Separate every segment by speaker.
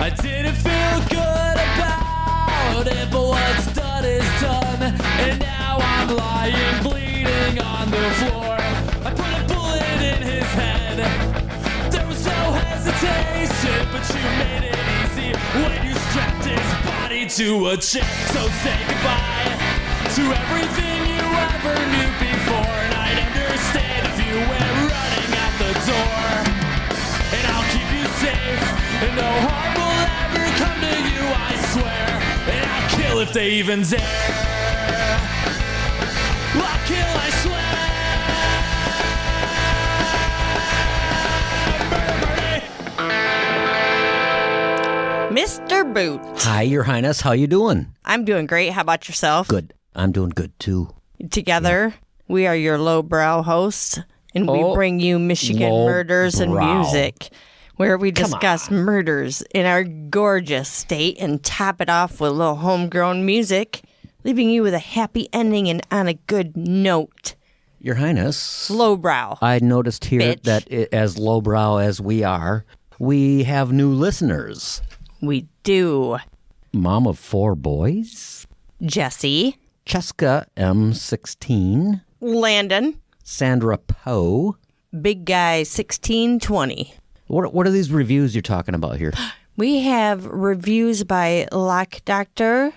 Speaker 1: I didn't feel good about it, but what's done is done. And now I'm lying bleeding on the floor. I put a bullet in his head. There was no hesitation, but you made it easy when you strapped his body to a chair. So say goodbye to everything you ever knew before, and I'd understand if you went running out the door. And I'll keep you safe, and no harm will ever come to you, I swear. And I'll kill if they even dare. I'll kill, I swear.
Speaker 2: Mr. Boot.
Speaker 3: Hi, Your Highness. How you doing?
Speaker 2: I'm doing great. How about yourself?
Speaker 3: Good. I'm doing good, too.
Speaker 2: Together, we are your lowbrow hosts, and we bring you Michigan murders and music, where we discuss murders in our gorgeous state and top it off with a little homegrown music, leaving you with a happy ending and on a good note.
Speaker 3: Your Highness.
Speaker 2: Lowbrow.
Speaker 3: I noticed here
Speaker 2: Bitch.
Speaker 3: that as lowbrow as we are, we have new listeners.
Speaker 2: We do.
Speaker 3: Mom of 4 boys.
Speaker 2: Jesse.
Speaker 3: Cheska M16.
Speaker 2: Landon.
Speaker 3: Sandra Poe.
Speaker 2: Big Guy 1620.
Speaker 3: What are these reviews you're talking about here?
Speaker 2: We have reviews by Lock Doctor,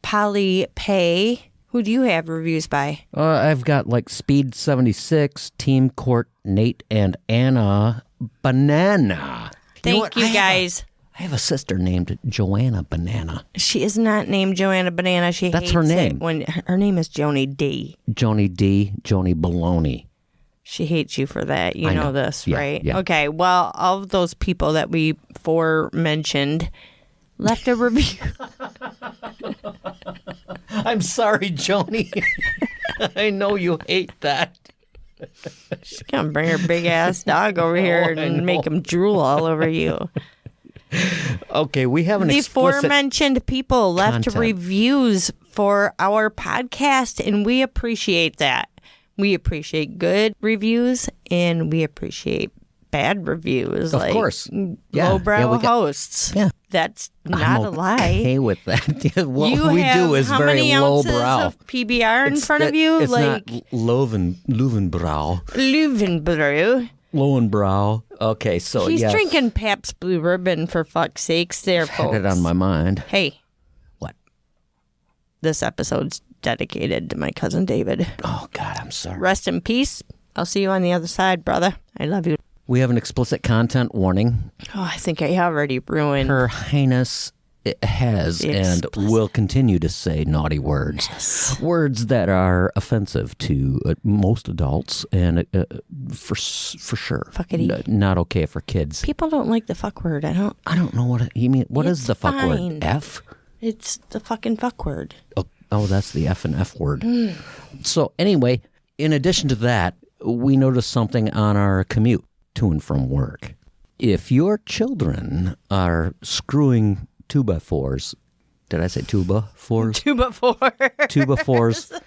Speaker 2: Polly Pay. Who do you have reviews by?
Speaker 3: I've got like Speed 76, Team Court, Nate and Anna Banana.
Speaker 2: Thank you, guys.
Speaker 3: I have a sister named Joanna Banana.
Speaker 2: She is not named Joanna Banana.
Speaker 3: That's her name.
Speaker 2: When her name is Joni D.
Speaker 3: Joni D. Joni Baloney.
Speaker 2: She hates you for that. You
Speaker 3: I
Speaker 2: know
Speaker 3: know.
Speaker 2: this,
Speaker 3: Yeah,
Speaker 2: right?
Speaker 3: yeah.
Speaker 2: Okay. Well, all of those people that we mentioned left a review.
Speaker 3: I'm sorry, Joni. I know you hate that.
Speaker 2: She's gonna bring her big ass dog over here and make him drool all over you.
Speaker 3: Okay, we have an
Speaker 2: The
Speaker 3: explicit...
Speaker 2: aforementioned people left
Speaker 3: content.
Speaker 2: reviews for our podcast, and we appreciate that. We appreciate good reviews, and we appreciate bad reviews.
Speaker 3: Of course. Yeah.
Speaker 2: Lowbrow
Speaker 3: Yeah, we got-
Speaker 2: hosts.
Speaker 3: Yeah.
Speaker 2: That's not
Speaker 3: I'm
Speaker 2: a lie.
Speaker 3: okay with that. What
Speaker 2: You
Speaker 3: we
Speaker 2: have
Speaker 3: do is
Speaker 2: how
Speaker 3: very
Speaker 2: many ounces
Speaker 3: lowbrow.
Speaker 2: of PBR in front of you?
Speaker 3: It's
Speaker 2: Like
Speaker 3: not Löwenbräu.
Speaker 2: Löwenbräu.
Speaker 3: Lowenbrow. Okay, so
Speaker 2: He's
Speaker 3: yes.
Speaker 2: drinking Pabst Blue Ribbon, for fuck's sakes there,
Speaker 3: Had
Speaker 2: folks.
Speaker 3: it on my mind.
Speaker 2: Hey,
Speaker 3: What?
Speaker 2: this episode's dedicated to my cousin David.
Speaker 3: Oh, God, I'm sorry.
Speaker 2: Rest in peace. I'll see you on the other side, brother. I love you.
Speaker 3: We have an explicit content warning.
Speaker 2: Oh, I think I already ruined.
Speaker 3: Her Highness has and
Speaker 2: Explicit.
Speaker 3: will continue to say naughty words.
Speaker 2: Yes.
Speaker 3: Words that are offensive to most adults and for sure.
Speaker 2: Fuckity.
Speaker 3: Not okay for kids.
Speaker 2: People don't like the fuck word. I don't.
Speaker 3: know what you mean. What is
Speaker 2: It's
Speaker 3: the fuck
Speaker 2: fine.
Speaker 3: word? F?
Speaker 2: It's the fucking fuck word.
Speaker 3: Oh, that's the F and F word. So anyway, in addition to that, we noticed something on our commute to and from work. If your children are screwing 2x4s, did I say tuba fours?
Speaker 2: 2x4.
Speaker 3: 2x4s.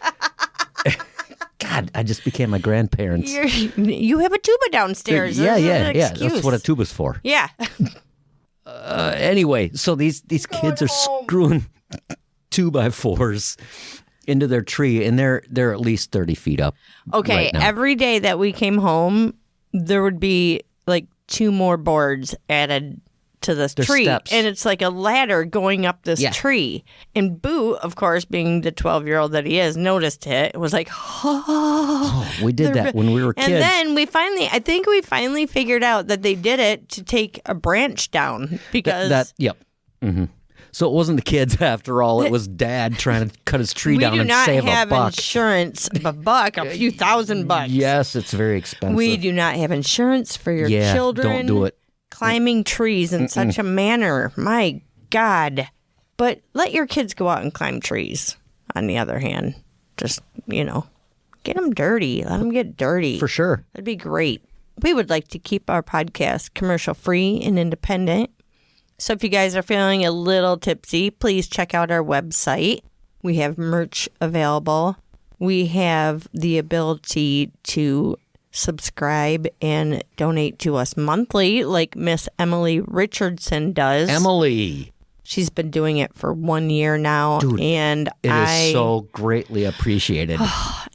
Speaker 3: God, I just became my grandparents.
Speaker 2: You have a tuba downstairs.
Speaker 3: Yeah.
Speaker 2: This is an
Speaker 3: That's
Speaker 2: excuse.
Speaker 3: what a tuba's for.
Speaker 2: Yeah.
Speaker 3: Anyway, so these kids are screwing 2x4s into their tree, and they're at least 30 feet up.
Speaker 2: Okay,
Speaker 3: right now.
Speaker 2: every day that we came home, there would be like 2 more boards added to this
Speaker 3: There's
Speaker 2: tree.
Speaker 3: steps.
Speaker 2: And it's like a ladder going up this
Speaker 3: Yeah.
Speaker 2: tree. And Boo, of course, being the 12-year-old that he is, noticed it. It was like, oh.
Speaker 3: We did that when we were kids.
Speaker 2: And then I think we finally figured out that they did it to take a branch down because
Speaker 3: Yep. Mm-hmm. So it wasn't the kids after all. It was Dad trying to cut his tree
Speaker 2: we
Speaker 3: down
Speaker 2: do
Speaker 3: and
Speaker 2: not
Speaker 3: save a
Speaker 2: have
Speaker 3: buck.
Speaker 2: insurance. A few $1,000.
Speaker 3: Yes, it's very expensive.
Speaker 2: We do not have insurance for your
Speaker 3: Yeah,
Speaker 2: children.
Speaker 3: don't do it.
Speaker 2: Climbing trees in such a manner. My God. But let your kids go out and climb trees, on the other hand. Just, get them dirty. Let them get dirty.
Speaker 3: For sure.
Speaker 2: That'd be great. We would like to keep our podcast commercial free and independent. So if you guys are feeling a little tipsy, please check out our website. We have merch available. We have the ability to subscribe and donate to us monthly like Miss Emily Richardson does.
Speaker 3: Emily.
Speaker 2: She's been doing it for 1 year now.
Speaker 3: Dude,
Speaker 2: and
Speaker 3: it is so greatly appreciated.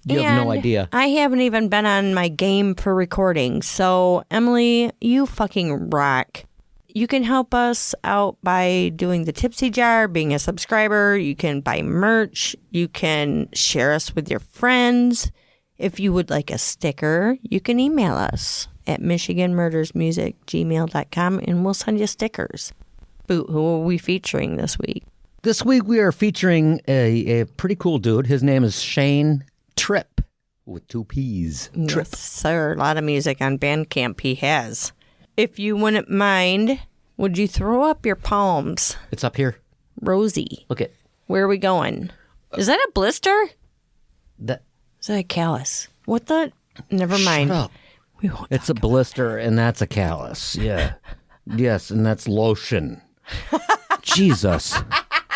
Speaker 3: You have no idea.
Speaker 2: I haven't even been on my game for recording. So, Emily, you fucking rock. You can help us out by doing the Tipsy Jar, being a subscriber. You can buy merch. You can share us with your friends. If you would like a sticker, you can email us at michiganmurdersmusic@gmail.com and we'll send you stickers. Boot, who are we featuring this week?
Speaker 3: This week we are featuring a pretty cool dude. His name is Shane Tripp with 2 P's. Tripp.
Speaker 2: Yes, sir. A lot of music on Bandcamp he has. If you wouldn't mind, would you throw up your palms?
Speaker 3: It's up here.
Speaker 2: Rosie.
Speaker 3: Look at
Speaker 2: Where are we going? Is that a blister?
Speaker 3: that.
Speaker 2: Is that a callus? What the? Never mind.
Speaker 3: Shut up.
Speaker 2: We won't
Speaker 3: It's a blister and that's a callus. Yeah. Yes, and that's lotion. Jesus.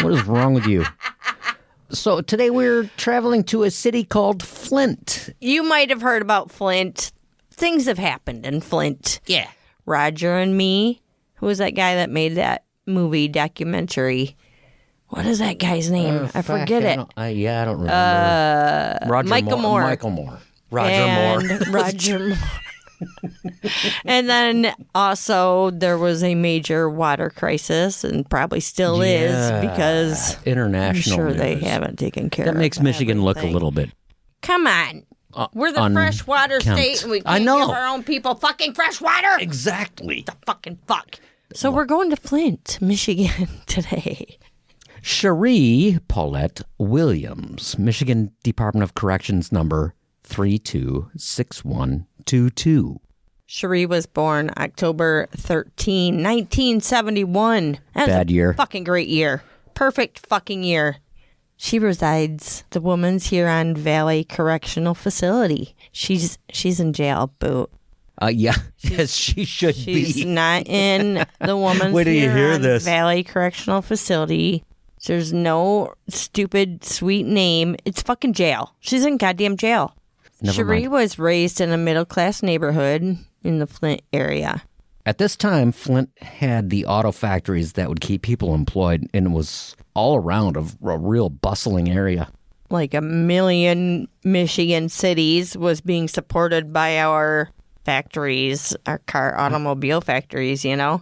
Speaker 3: What is wrong with you? So today we're traveling to a city called Flint.
Speaker 2: You might have heard about Flint. Things have happened in Flint.
Speaker 3: Yeah.
Speaker 2: Roger and Me. Who was that guy that made that movie documentary? What is that guy's name? I forget it.
Speaker 3: I don't remember. Roger
Speaker 2: Michael Moore.
Speaker 3: Michael Moore. Roger Moore.
Speaker 2: Roger Moore. And then also there was a major water crisis and probably still is because
Speaker 3: international
Speaker 2: I'm sure
Speaker 3: news.
Speaker 2: they haven't taken care of
Speaker 3: That makes Michigan look a
Speaker 2: everything.
Speaker 3: little bit.
Speaker 2: Come on. We're the freshwater state and we
Speaker 3: I
Speaker 2: can't
Speaker 3: know.
Speaker 2: give our own people fucking fresh water.
Speaker 3: Exactly.
Speaker 2: The fucking fuck. So we're going to Flint, Michigan today.
Speaker 3: Sharee Paulette Williams, Michigan Department of Corrections number 326122.
Speaker 2: Sharee was born October 13, 1971. That's
Speaker 3: Bad year.
Speaker 2: Fucking great year. Perfect fucking year. She resides the Woman's Huron Valley Correctional Facility. She's in jail, Boot.
Speaker 3: Yeah, as she should
Speaker 2: She's
Speaker 3: be.
Speaker 2: not in the Woman's
Speaker 3: Wait till you hear
Speaker 2: Huron
Speaker 3: this.
Speaker 2: Valley Correctional Facility. There's no stupid, sweet name. It's fucking jail. She's in goddamn jail.
Speaker 3: Never
Speaker 2: Sharee
Speaker 3: mind.
Speaker 2: was raised in a middle-class neighborhood in the Flint area.
Speaker 3: At this time, Flint had the auto factories that would keep people employed and was all around a real bustling area.
Speaker 2: Like 1 million Michigan cities was being supported by our factories, our automobile factories, you know?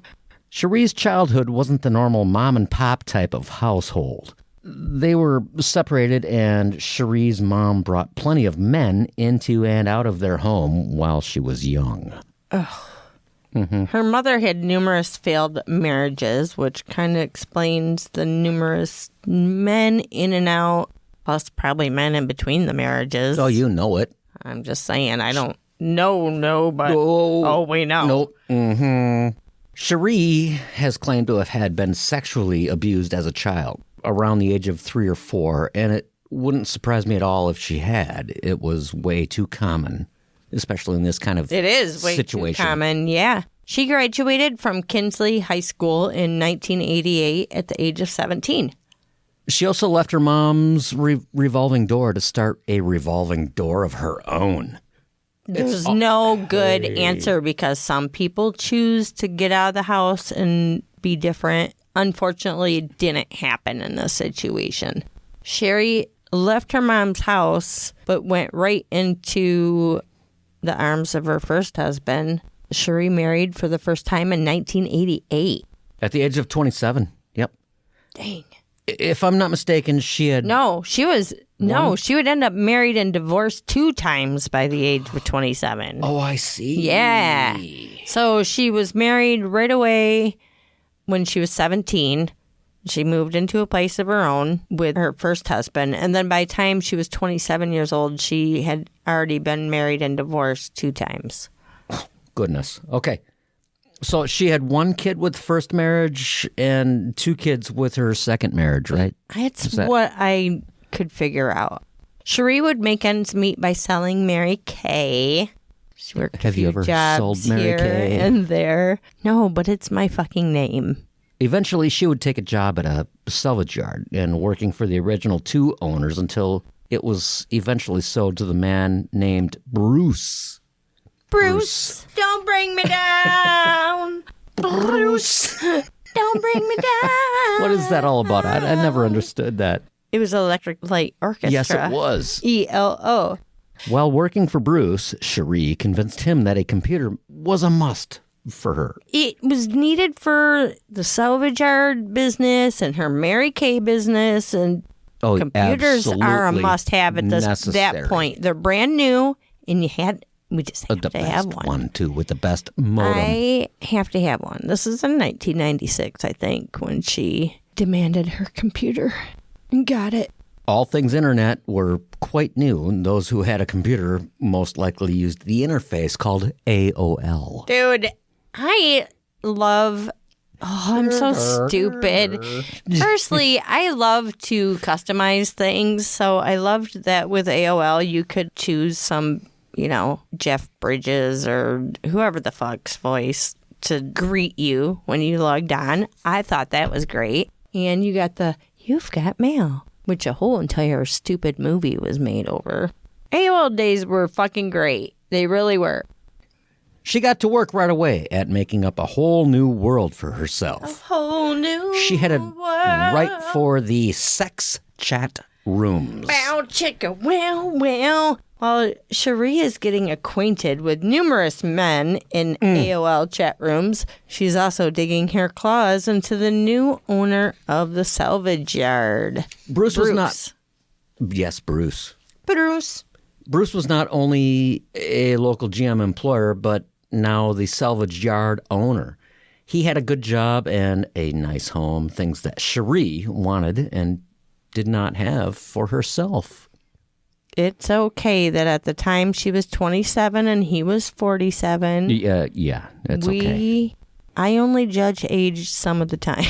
Speaker 3: Sharee's childhood wasn't the normal mom and pop type of household. They were separated, and Sharee's mom brought plenty of men into and out of their home while she was young.
Speaker 2: Her mother had numerous failed marriages, which kind of explains the numerous men in and out, plus probably men in between the marriages.
Speaker 3: Oh, you know it.
Speaker 2: I'm just saying, I don't know, but we know.
Speaker 3: Nope. Mm-hmm. Sharee has claimed to have been sexually abused as a child around the age of 3 or 4, and it wouldn't surprise me at all if she had. It was way too common, especially in this kind of
Speaker 2: It is way
Speaker 3: situation.
Speaker 2: too common, yeah. She graduated from Kinsley High School in 1988 at the age of 17.
Speaker 3: She also left her mom's revolving door to start a revolving door of her own.
Speaker 2: There's no good answer because some people choose to get out of the house and be different. Unfortunately, it didn't happen in this situation. Sharee left her mom's house but went right into the arms of her first husband. Sharee married for the first time in 1988.
Speaker 3: At the age of 27. Yep.
Speaker 2: Dang.
Speaker 3: If I'm not mistaken, she had...
Speaker 2: She would end up married and divorced 2 times by the age of 27.
Speaker 3: Oh, I see.
Speaker 2: Yeah. So she was married right away when she was 17. She moved into a place of her own with her first husband. And then by the time she was 27 years old, she had already been married and divorced 2 times.
Speaker 3: Goodness. Okay. So she had 1 kid with first marriage and 2 kids with her second marriage, right?
Speaker 2: That's what I could figure out. Sharee would make ends meet by selling Mary Kay. She worked
Speaker 3: Have you ever sold Mary
Speaker 2: here
Speaker 3: Kay?
Speaker 2: and there. No, but it's my fucking name.
Speaker 3: Eventually, she would take a job at a salvage yard and working for the original 2 owners until it was eventually sold to the man named Bruce.
Speaker 2: Bruce, don't bring me down. Bruce, don't bring me down.
Speaker 3: What is that all about? I never understood that.
Speaker 2: It was Electric Light Orchestra.
Speaker 3: Yes, it was.
Speaker 2: ELO.
Speaker 3: While working for Bruce, Sharee convinced him that a computer was a must for her.
Speaker 2: It was needed for the salvage yard business and her Mary Kay business, and computers are a must-have at that point. They're brand new, and we just have to have one
Speaker 3: too, with the best modem.
Speaker 2: I have to have one. This is in 1996, I think, when she demanded her computer and got it.
Speaker 3: All things internet were quite new, and those who had a computer most likely used the interface called AOL.
Speaker 2: Dude, I love... Oh, I'm so stupid. Firstly, I love to customize things, so I loved that with AOL you could choose some, Jeff Bridges or whoever the fuck's voice to greet you when you logged on. I thought that was great. And you got the You've Got Mail, which a whole entire stupid movie was made over. AOL days were fucking great. They really were.
Speaker 3: She got to work right away at making up a whole new world for herself.
Speaker 2: A whole new
Speaker 3: She headed
Speaker 2: world.
Speaker 3: right for the sex chat rooms.
Speaker 2: Bow, chicka, well. While Sharee is getting acquainted with numerous men in AOL chat rooms, she's also digging her claws into the new owner of the salvage yard.
Speaker 3: Bruce was not... Yes, Bruce. Bruce was not only a local GM employer, but now the salvage yard owner. He had a good job and a nice home, things that Sharee wanted and did not have for herself.
Speaker 2: It's okay that at the time she was 27 and he was 47.
Speaker 3: Yeah, it's okay.
Speaker 2: I only judge age some of the time.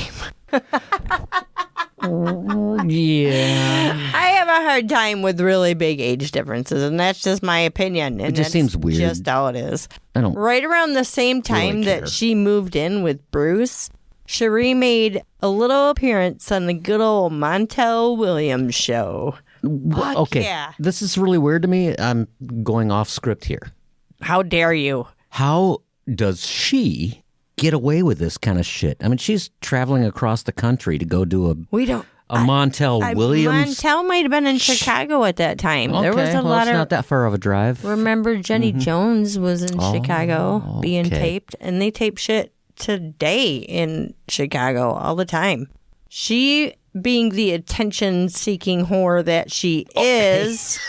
Speaker 3: Yeah.
Speaker 2: I have a hard time with really big age differences, and that's just my opinion. And
Speaker 3: it just seems weird.
Speaker 2: Just how it is.
Speaker 3: I don't
Speaker 2: right around the same time that she moved in with Bruce, Sharee made a little appearance on the good old Montel Williams show.
Speaker 3: Okay,
Speaker 2: yeah.
Speaker 3: This is really weird to me. I'm going off script here.
Speaker 2: How dare you?
Speaker 3: How does she get away with this kind of shit? I mean, she's traveling across the country to go do a Montel Williams.
Speaker 2: Montel might have been in Chicago at that time.
Speaker 3: Okay,
Speaker 2: there was a lot
Speaker 3: it's not that far of a drive.
Speaker 2: Remember, Jenny Jones was in Chicago being taped, and they tape shit today in Chicago all the time. She, being the attention-seeking whore that she is,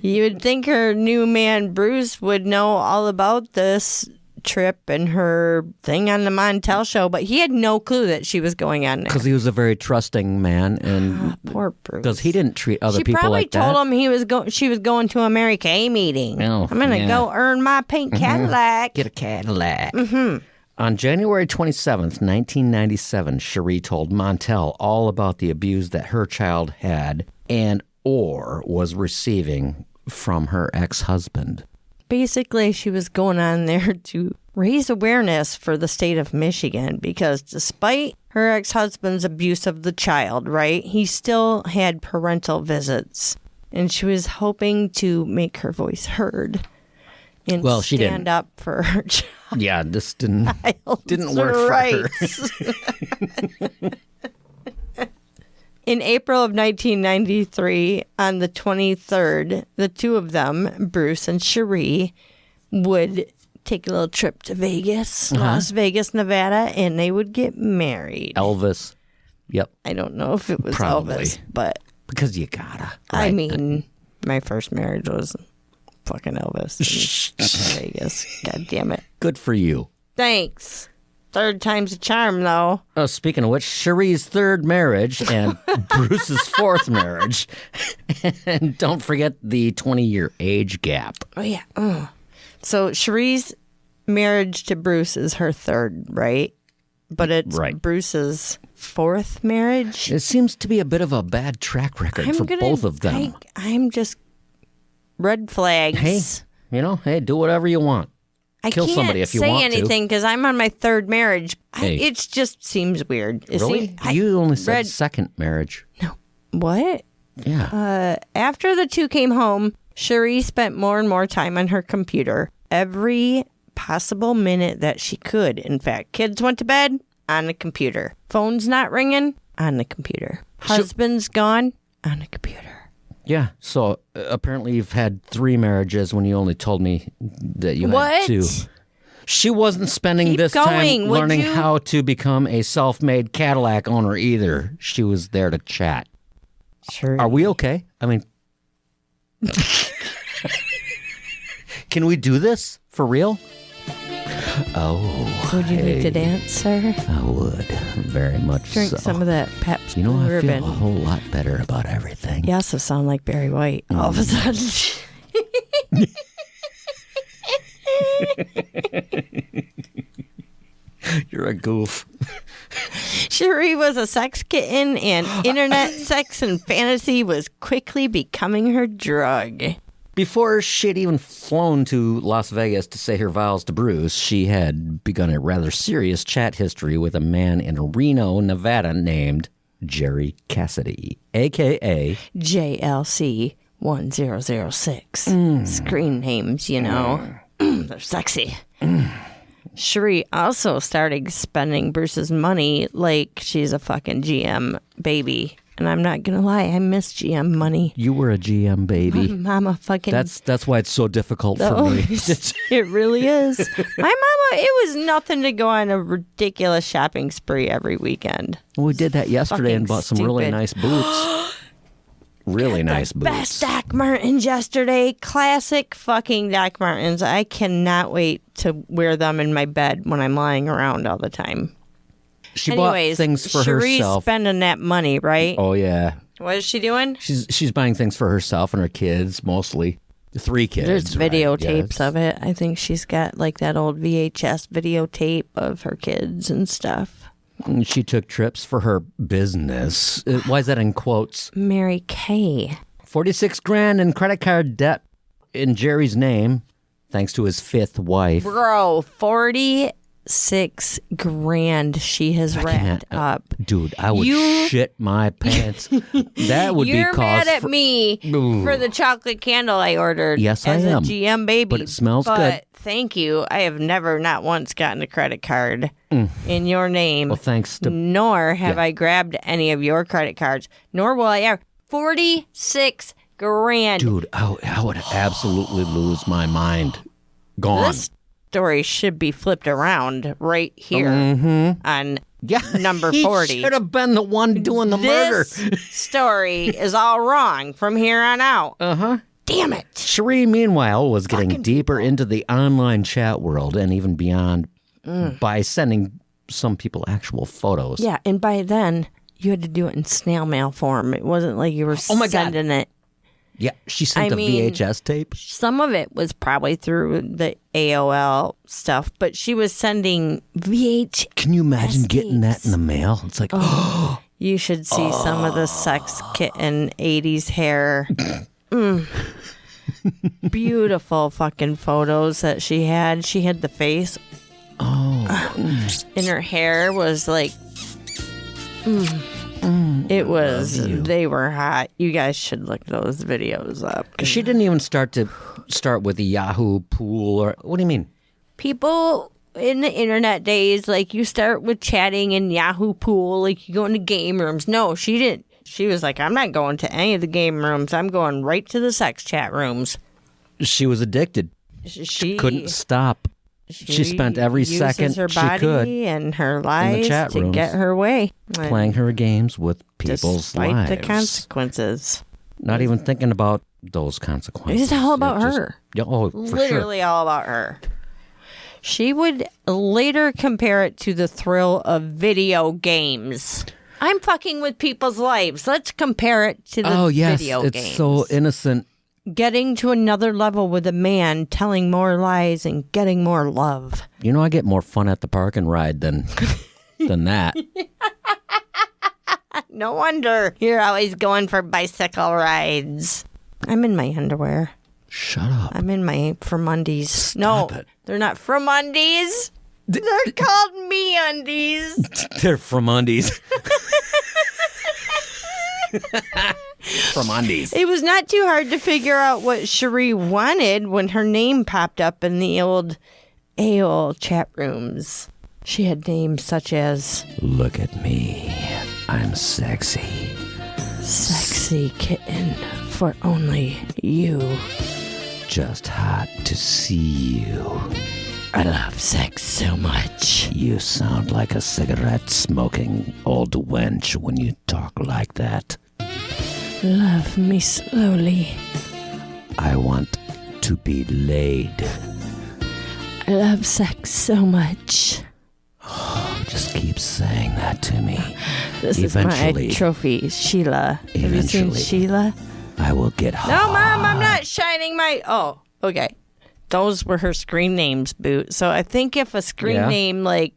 Speaker 2: you would think her new man Bruce would know all about this trip and her thing on the Montel show, but he had no clue that she was going on there.
Speaker 3: Because he was a very trusting man, and
Speaker 2: poor Bruce.
Speaker 3: Because he didn't treat other people like that.
Speaker 2: She probably told him she was going to a Mary Kay meeting. I'm gonna go earn my pink Cadillac.
Speaker 3: Get a Cadillac. On January 27th, 1997, Sharee told Montel all about the abuse that her child had and or was receiving from her ex-husband.
Speaker 2: Basically, she was going on there to raise awareness for the state of Michigan because despite her ex-husband's abuse of the child, right, he still had parental visits. And she was hoping to make her voice heard and
Speaker 3: she
Speaker 2: stand up for her child.
Speaker 3: Yeah, this didn't work for her.
Speaker 2: In April of 1993, on the 23rd, the two of them, Bruce and Sharee, would take a little trip to Vegas, Las Vegas, Nevada, and they would get married.
Speaker 3: Elvis. Yep.
Speaker 2: I don't know if it was
Speaker 3: Probably.
Speaker 2: Elvis, but...
Speaker 3: Because you gotta.
Speaker 2: Right?
Speaker 3: I
Speaker 2: mean, my first marriage was fucking Elvis in Vegas. God damn it.
Speaker 3: Good for you.
Speaker 2: Thanks. Third time's a charm, though.
Speaker 3: Oh, speaking of which, Sharee's third marriage and Bruce's fourth marriage. And don't forget the 20-year age gap.
Speaker 2: Oh, yeah. So Sharee's marriage to Bruce is her third, right? But it's Bruce's fourth marriage?
Speaker 3: It seems to be a bit of a bad track record for both of them.
Speaker 2: I'm just... Red flags.
Speaker 3: Hey, do whatever you want. Kill somebody if you want to. I can't
Speaker 2: say anything because I'm on my third marriage. It just seems weird.
Speaker 3: Really? You only said second marriage.
Speaker 2: No. What?
Speaker 3: Yeah.
Speaker 2: After the two came home, Sharee spent more and more time on her computer every possible minute that she could. In fact, kids went to bed on the computer. Phone's not ringing on the computer. Husband's gone on the computer.
Speaker 3: Yeah. So apparently you've had 3 marriages when you only told me that you had 2. She wasn't spending this time learning how to become a self-made Cadillac owner either. She was there to chat.
Speaker 2: Sure.
Speaker 3: Are we okay? I mean, can we do this for real? Oh.
Speaker 2: Would you like to dance, sir?
Speaker 3: I would. Very much
Speaker 2: Drink
Speaker 3: so.
Speaker 2: some of that Pepsi.
Speaker 3: You know, I feel a whole lot better about everything.
Speaker 2: You also sound like Barry White all of a sudden.
Speaker 3: You're a goof.
Speaker 2: Sharee was a sex kitten, and internet sex and fantasy was quickly becoming her drug.
Speaker 3: Before she'd even flown to Las Vegas to say her vows to Bruce, she had begun a rather serious chat history with a man in Reno, Nevada named Jerry Cassidy, a.k.a.
Speaker 2: JLC 1006. Screen names, you know. They're sexy. Sharee also started spending Bruce's money like she's a fucking GM baby. And I'm not going to lie, I miss GM money.
Speaker 3: You were a GM baby.
Speaker 2: Mama fucking...
Speaker 3: That's why it's so difficult for me.
Speaker 2: It really is. My mama, it was nothing to go on a ridiculous shopping spree every weekend.
Speaker 3: Well, we did that yesterday
Speaker 2: Fucking
Speaker 3: and bought some really
Speaker 2: stupid.
Speaker 3: nice boots. Really nice boots.
Speaker 2: Best Doc Martens yesterday. Classic fucking Doc Martens. I cannot wait to wear them in my bed when I'm lying around all the time.
Speaker 3: She bought things for
Speaker 2: Sharee's
Speaker 3: herself.
Speaker 2: Spending that money, right?
Speaker 3: Oh, yeah.
Speaker 2: What is she doing?
Speaker 3: She's buying things for herself and her kids, mostly. 3 kids.
Speaker 2: There's videotapes
Speaker 3: yes.
Speaker 2: of it. I think she's got like that old VHS videotape of her kids and stuff.
Speaker 3: And she took trips for her business. Why is that in quotes?
Speaker 2: Mary Kay.
Speaker 3: $46,000 in credit card debt in Jerry's name, thanks to his 5th wife.
Speaker 2: Bro, $46,000 she has racked up.
Speaker 3: Dude, I would shit my pants. That would be cause.
Speaker 2: You're mad at me for the chocolate candle I ordered.
Speaker 3: Yes,
Speaker 2: as
Speaker 3: I am.
Speaker 2: a GM baby.
Speaker 3: But it smells good.
Speaker 2: Thank you. I have never, not once, gotten a credit card in your name.
Speaker 3: Well, thanks to.
Speaker 2: Nor have I grabbed any of your credit cards. Nor will I ever. $46,000.
Speaker 3: Dude, I would absolutely lose my mind. Gone.
Speaker 2: This story should be flipped around right here on number 40.
Speaker 3: He should have been the one doing the murder.
Speaker 2: This story is all wrong from here on out. Damn it.
Speaker 3: Sharee, meanwhile, was getting deeper into the online chat world and even beyond by sending some people actual photos.
Speaker 2: Yeah, and by then, you had to do it in snail mail form. It wasn't like you were sending it.
Speaker 3: Yeah, she sent a VHS tape.
Speaker 2: Some of it was probably through the AOL stuff, but she was sending VHS.
Speaker 3: Can you imagine getting that in the mail? It's like,
Speaker 2: You should see some of the sex kitten 80s hair. Beautiful fucking photos that she had. She had the face. And her hair was like... It was, they were hot. You guys should look those videos up.
Speaker 3: She didn't even start with the Yahoo pool or, what do you mean?
Speaker 2: People in the internet days, like you start with chatting in Yahoo pool, like you go into game rooms. No, she didn't. She was like, I'm not going to any of the game rooms. I'm going right to the sex chat rooms.
Speaker 3: She was addicted. She couldn't stop. She spent every second
Speaker 2: her
Speaker 3: she
Speaker 2: body
Speaker 3: could
Speaker 2: and her lives to
Speaker 3: rooms,
Speaker 2: get her way.
Speaker 3: playing her games with people's
Speaker 2: despite
Speaker 3: lives.
Speaker 2: the consequences.
Speaker 3: Not even thinking about those consequences.
Speaker 2: It's all about her.
Speaker 3: For
Speaker 2: Literally
Speaker 3: sure.
Speaker 2: all about her. She would later compare it to the thrill of video games. I'm fucking with people's lives. Let's compare it to the video games.
Speaker 3: It's so innocent.
Speaker 2: Getting to another level with a man, telling more lies and getting more love.
Speaker 3: You know, I get more fun at the park and ride than that.
Speaker 2: No wonder you're always going for bicycle rides. I'm in my underwear.
Speaker 3: Shut up.
Speaker 2: I'm in my Frumundies.
Speaker 3: Stop
Speaker 2: No,
Speaker 3: it.
Speaker 2: they're not Frumundies. They're called MeUndies.
Speaker 3: They're from undies. from undies.
Speaker 2: It was not too hard to figure out what Sharee wanted when her name popped up in the old AOL chat rooms. She had names such as...
Speaker 3: Look at me. I'm sexy.
Speaker 2: Sexy kitten for only you.
Speaker 3: Just hot to see you.
Speaker 2: I love sex so much.
Speaker 3: You sound like a cigarette-smoking old wench when you talk like that.
Speaker 2: Love me slowly.
Speaker 3: I want to be laid.
Speaker 2: I love sex so much.
Speaker 3: Just keep saying that to me.
Speaker 2: This is my trophy, Sheila. Have you seen Sheila?
Speaker 3: I will get hard.
Speaker 2: No, Mom, I'm not shining my... Oh, okay. Those were her screen names, Boot. So I think if a screen name like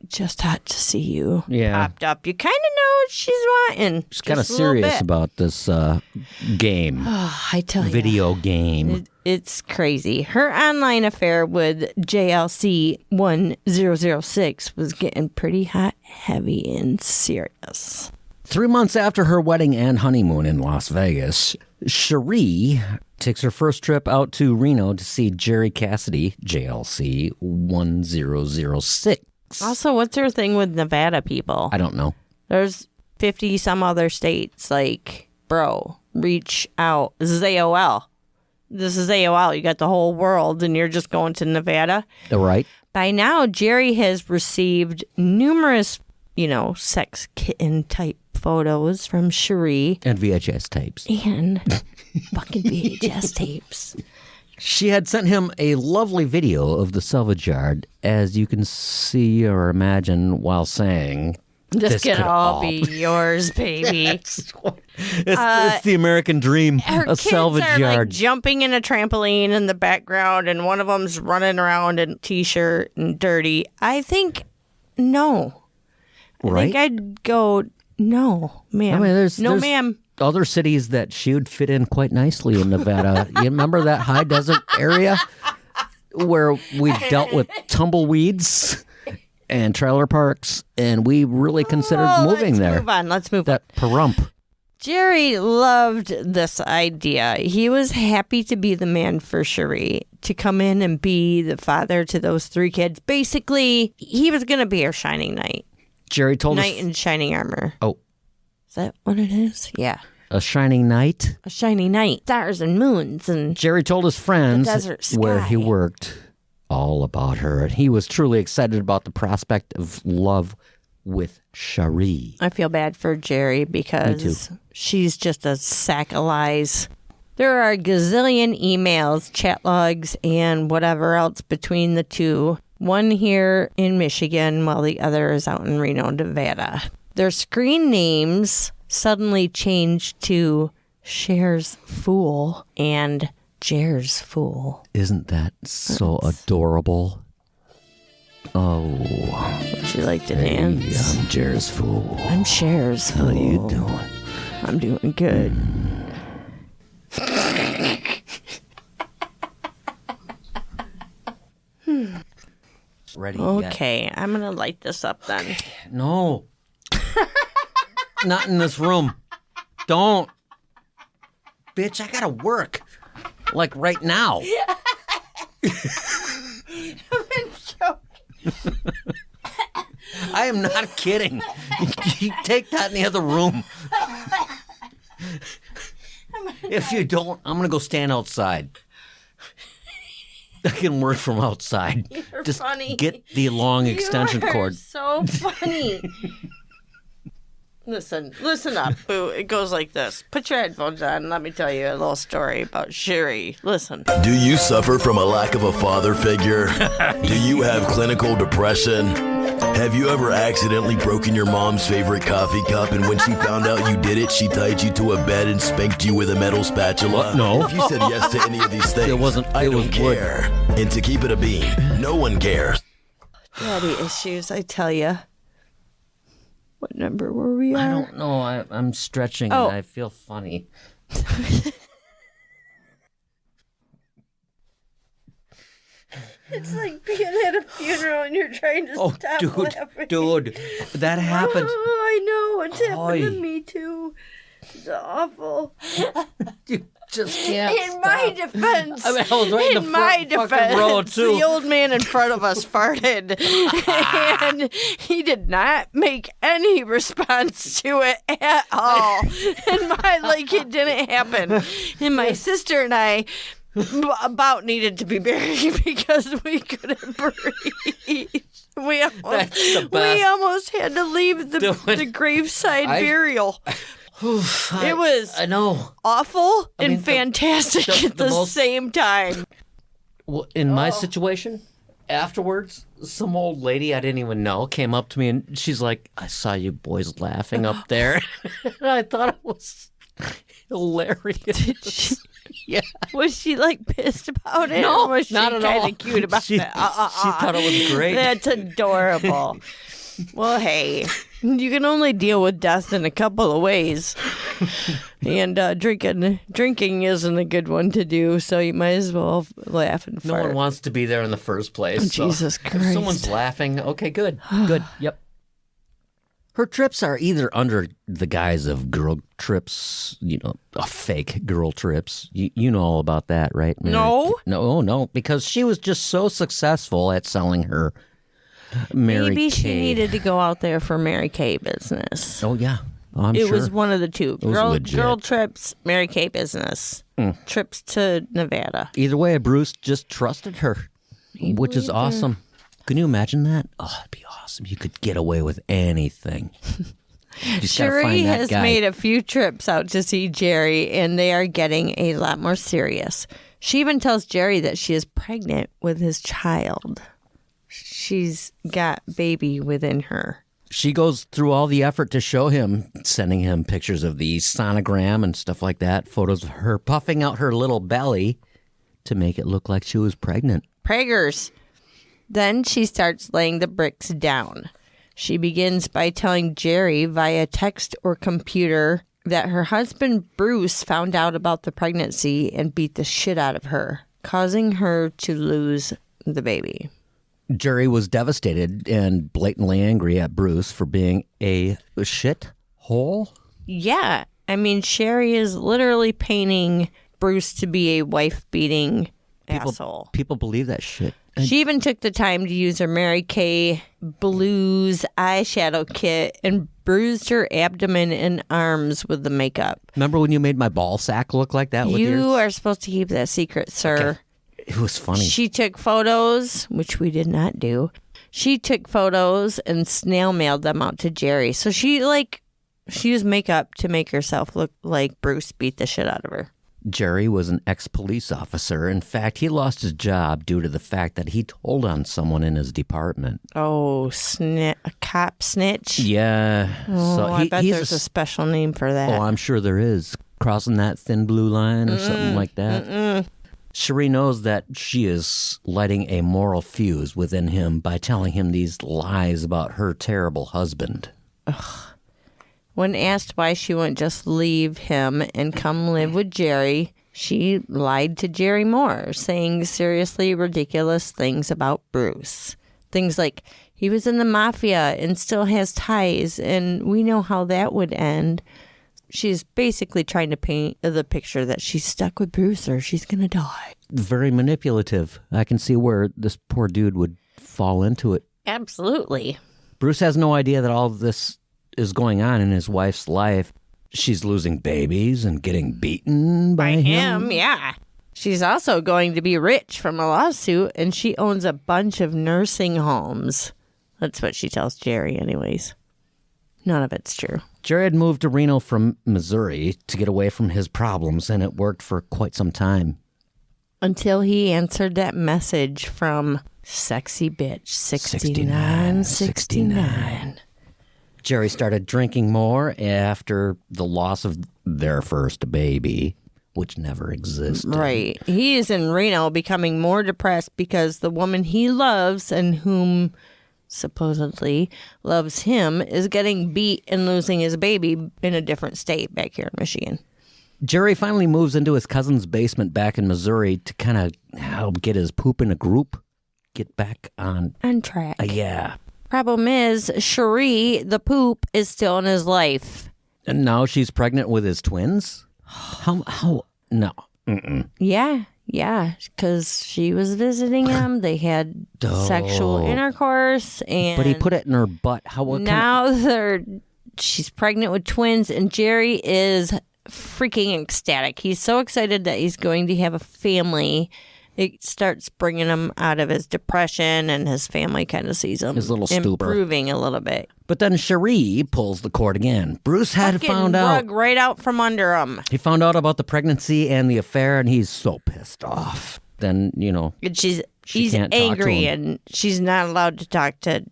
Speaker 2: Just Hot to See You popped up, you kind of know what she's wanting.
Speaker 3: She's kind of serious about this game.
Speaker 2: Oh, I tell you.
Speaker 3: Video game.
Speaker 2: It's crazy. Her online affair with JLC 1006 was getting pretty hot, heavy, and serious.
Speaker 3: 3 months after her wedding and honeymoon in Las Vegas, Sharee takes her first trip out to Reno to see Jerry Cassidy, JLC 1006.
Speaker 2: Also, what's her thing with Nevada people?
Speaker 3: I don't know.
Speaker 2: There's 50 some other states. Like, bro, reach out. This is AOL. You got the whole world, and you're just going to Nevada.
Speaker 3: Right.
Speaker 2: By now, Jerry has received numerous, sex kitten type photos from Sharee.
Speaker 3: And VHS tapes.
Speaker 2: And fucking VHS tapes.
Speaker 3: She had sent him a lovely video of the salvage yard, as you can see or imagine, while saying,
Speaker 2: This could all be yours, baby.
Speaker 3: It's the American dream, a salvage
Speaker 2: kids are
Speaker 3: yard.
Speaker 2: Like jumping in a trampoline in the background, and one of them's running around in a t-shirt and dirty. I think, no.
Speaker 3: Right?
Speaker 2: I think I'd go, no, ma'am.
Speaker 3: I mean, there's
Speaker 2: ma'am.
Speaker 3: Other cities that she would fit in quite nicely in Nevada. You remember that high desert area where we dealt with tumbleweeds and trailer parks, and we really considered moving there.
Speaker 2: Let's move on.
Speaker 3: That Pahrump.
Speaker 2: Jerry loved this idea. He was happy to be the man for Sharee, to come in and be the father to those 3 kids. Basically, he was going to be her shining knight.
Speaker 3: Jerry told us...
Speaker 2: Knight in shining armor.
Speaker 3: Oh.
Speaker 2: Is that what it is? Yeah.
Speaker 3: A shining knight?
Speaker 2: A shiny night. Stars and moons. And
Speaker 3: Jerry told his friends where he
Speaker 2: sky.
Speaker 3: worked all about her, and he was truly excited about the prospect of love with Sharee.
Speaker 2: I feel bad for Jerry because she's just a sack of lies. There are a gazillion emails, chat logs, and whatever else between the two. One here in Michigan while the other is out in Reno, Nevada. Their screen names suddenly changed to Cher's Fool and Jer's Fool.
Speaker 3: Isn't that so adorable? Oh.
Speaker 2: Would you like to dance?
Speaker 3: I'm Jer's Fool.
Speaker 2: I'm Cher's Fool.
Speaker 3: How you doing?
Speaker 2: I'm doing good.
Speaker 3: Ready?
Speaker 2: Okay, I'm going to light this up then.
Speaker 3: No. Not in this room. Don't. Bitch, I gotta work. Like right now. I am not kidding. You take that in the other room. If you don't, I'm gonna go stand outside. I can work from outside.
Speaker 2: You're
Speaker 3: Just
Speaker 2: funny.
Speaker 3: get the long extension cord.
Speaker 2: So funny. Listen up, Boo. It goes like this. Put your headphones on and let me tell you a little story about Sharee. Listen.
Speaker 4: Do you suffer from a lack of a father figure? Do you have clinical depression? Have you ever accidentally broken your mom's favorite coffee cup, and when she found out you did it, she tied you to a bed and spanked you with a metal spatula?
Speaker 3: No.
Speaker 4: If you said yes to any of these things, I don't care. And to keep it a bean, no one cares.
Speaker 2: Daddy issues, I tell you. What number were we on?
Speaker 3: I don't know. I'm stretching
Speaker 2: Oh.
Speaker 3: and I feel funny.
Speaker 2: It's like being at a funeral and you're trying to stop laughing.
Speaker 3: Dude, that happened.
Speaker 2: Oh, I know. It's happened to
Speaker 3: Oy.
Speaker 2: me too. It's awful.
Speaker 3: You just can't.
Speaker 2: In my defense,
Speaker 3: I was right in the front fucking row, too.
Speaker 2: the old man in front of us farted, and he did not make any response to it at all. And it didn't happen. And my sister and I about needed to be buried because we couldn't breathe. We almost had to leave the graveside burial. It was
Speaker 3: I know.
Speaker 2: awful and fantastic at the same time.
Speaker 3: Well, in my situation, afterwards, some old lady I didn't even know came up to me and she's like, I saw you boys laughing up there. And I thought it was hilarious.
Speaker 2: Did she?
Speaker 3: Yeah.
Speaker 2: Was she pissed about it?
Speaker 3: No,
Speaker 2: or was she
Speaker 3: not at all.
Speaker 2: kind of cute about
Speaker 3: She
Speaker 2: it?
Speaker 3: thought it was great.
Speaker 2: That's adorable. Well, hey, you can only deal with death in a couple of ways. And drinking isn't a good one to do, so you might as well laugh and fart.
Speaker 3: No one wants to be there in the first place.
Speaker 2: Oh,
Speaker 3: so
Speaker 2: Jesus Christ.
Speaker 3: If someone's laughing, okay, good. Good, yep. Her trips are either under the guise of girl trips, fake girl trips. You know all about that, right?
Speaker 2: No.
Speaker 3: No, because she was just so successful at selling her Mary
Speaker 2: Maybe
Speaker 3: Kay.
Speaker 2: she needed to go out there for Mary Kay business.
Speaker 3: Oh, yeah. I'm
Speaker 2: It
Speaker 3: sure.
Speaker 2: was one of the two.
Speaker 3: was legit.
Speaker 2: Girl trips, Mary Kay business. Trips to Nevada.
Speaker 3: Either way, Bruce just trusted her, which is awesome. Can you imagine that? Oh, it'd be awesome. You could get away with anything. Just gotta
Speaker 2: Sharee
Speaker 3: find that
Speaker 2: has
Speaker 3: guy.
Speaker 2: made a few trips out to see Jerry, and they are getting a lot more serious. She even tells Jerry that she is pregnant with his child. She's got baby within her.
Speaker 3: She goes through all the effort to show him, sending him pictures of the sonogram and stuff like that, photos of her puffing out her little belly to make it look like she was pregnant.
Speaker 2: Preggers. Then she starts laying the bricks down. She begins by telling Jerry via text or computer that her husband Bruce found out about the pregnancy and beat the shit out of her, causing her to lose the baby.
Speaker 3: Jerry was devastated and blatantly angry at Bruce for being a shithole.
Speaker 2: Yeah. I mean, Sharee is literally painting Bruce to be a wife-beating asshole.
Speaker 3: People believe that shit.
Speaker 2: She even took the time to use her Mary Kay Blues eyeshadow kit and bruised her abdomen and arms with the makeup.
Speaker 3: Remember when you made my ball sack look like that with
Speaker 2: You
Speaker 3: yours?
Speaker 2: are supposed to keep that secret, sir.
Speaker 3: Okay. It was funny.
Speaker 2: She took photos, which we did not do. She took photos and snail mailed them out to Jerry. So she used makeup to make herself look like Bruce beat the shit out of her.
Speaker 3: Jerry was an ex-police officer. In fact, he lost his job due to the fact that he told on someone in his department.
Speaker 2: Oh, a cop snitch?
Speaker 3: Yeah.
Speaker 2: Oh, I bet
Speaker 3: he's
Speaker 2: there's a special name for that.
Speaker 3: Oh, I'm sure there is. Crossing that thin blue line or something like that. Sharee knows that she is lighting a moral fuse within him by telling him these lies about her terrible husband.
Speaker 2: When asked why she wouldn't just leave him and come live with Jerry, she lied to Jerry more, saying seriously ridiculous things about Bruce. Things like, he was in the mafia and still has ties, and we know how that would end. She's basically trying to paint the picture that she's stuck with Bruce or she's going to die.
Speaker 3: Very manipulative. I can see where this poor dude would fall into it.
Speaker 2: Absolutely.
Speaker 3: Bruce has no idea that all of this is going on in his wife's life. She's losing babies and getting beaten by him.
Speaker 2: Yeah. She's also going to be rich from a lawsuit, and she owns a bunch of nursing homes. That's what she tells Jerry anyways. None of it's true.
Speaker 3: Jerry had moved to Reno from Missouri to get away from his problems, and it worked for quite some time.
Speaker 2: Until he answered that message from Sexy Bitch 6969.
Speaker 3: Jerry started drinking more after the loss of their first baby, which never existed.
Speaker 2: Right. He is in Reno becoming more depressed because the woman he loves and whom supposedly loves him is getting beat and losing his baby in a different state back here in Michigan.
Speaker 3: Jerry finally moves into his cousin's basement back in Missouri to kind of help get his poop in a group, get back on
Speaker 2: track.
Speaker 3: Yeah.
Speaker 2: Problem is, Sharee, the poop, is still in his life.
Speaker 3: And now she's pregnant with his twins? How? No. Mm-mm.
Speaker 2: Yeah, because she was visiting him. They had sexual intercourse, and
Speaker 3: But he put it in her butt.
Speaker 2: She's pregnant with twins, and Jerry is freaking ecstatic. He's so excited that he's going to have a family. It starts bringing him out of his depression, and his family kind of sees him
Speaker 3: his little stupor
Speaker 2: improving a little bit.
Speaker 3: But then Sharee pulls the cord again. Bruce had found out.
Speaker 2: Rug right out from under him.
Speaker 3: He found out about the pregnancy and the affair, and he's so pissed off. Then,
Speaker 2: And he's angry, and she's not allowed to talk to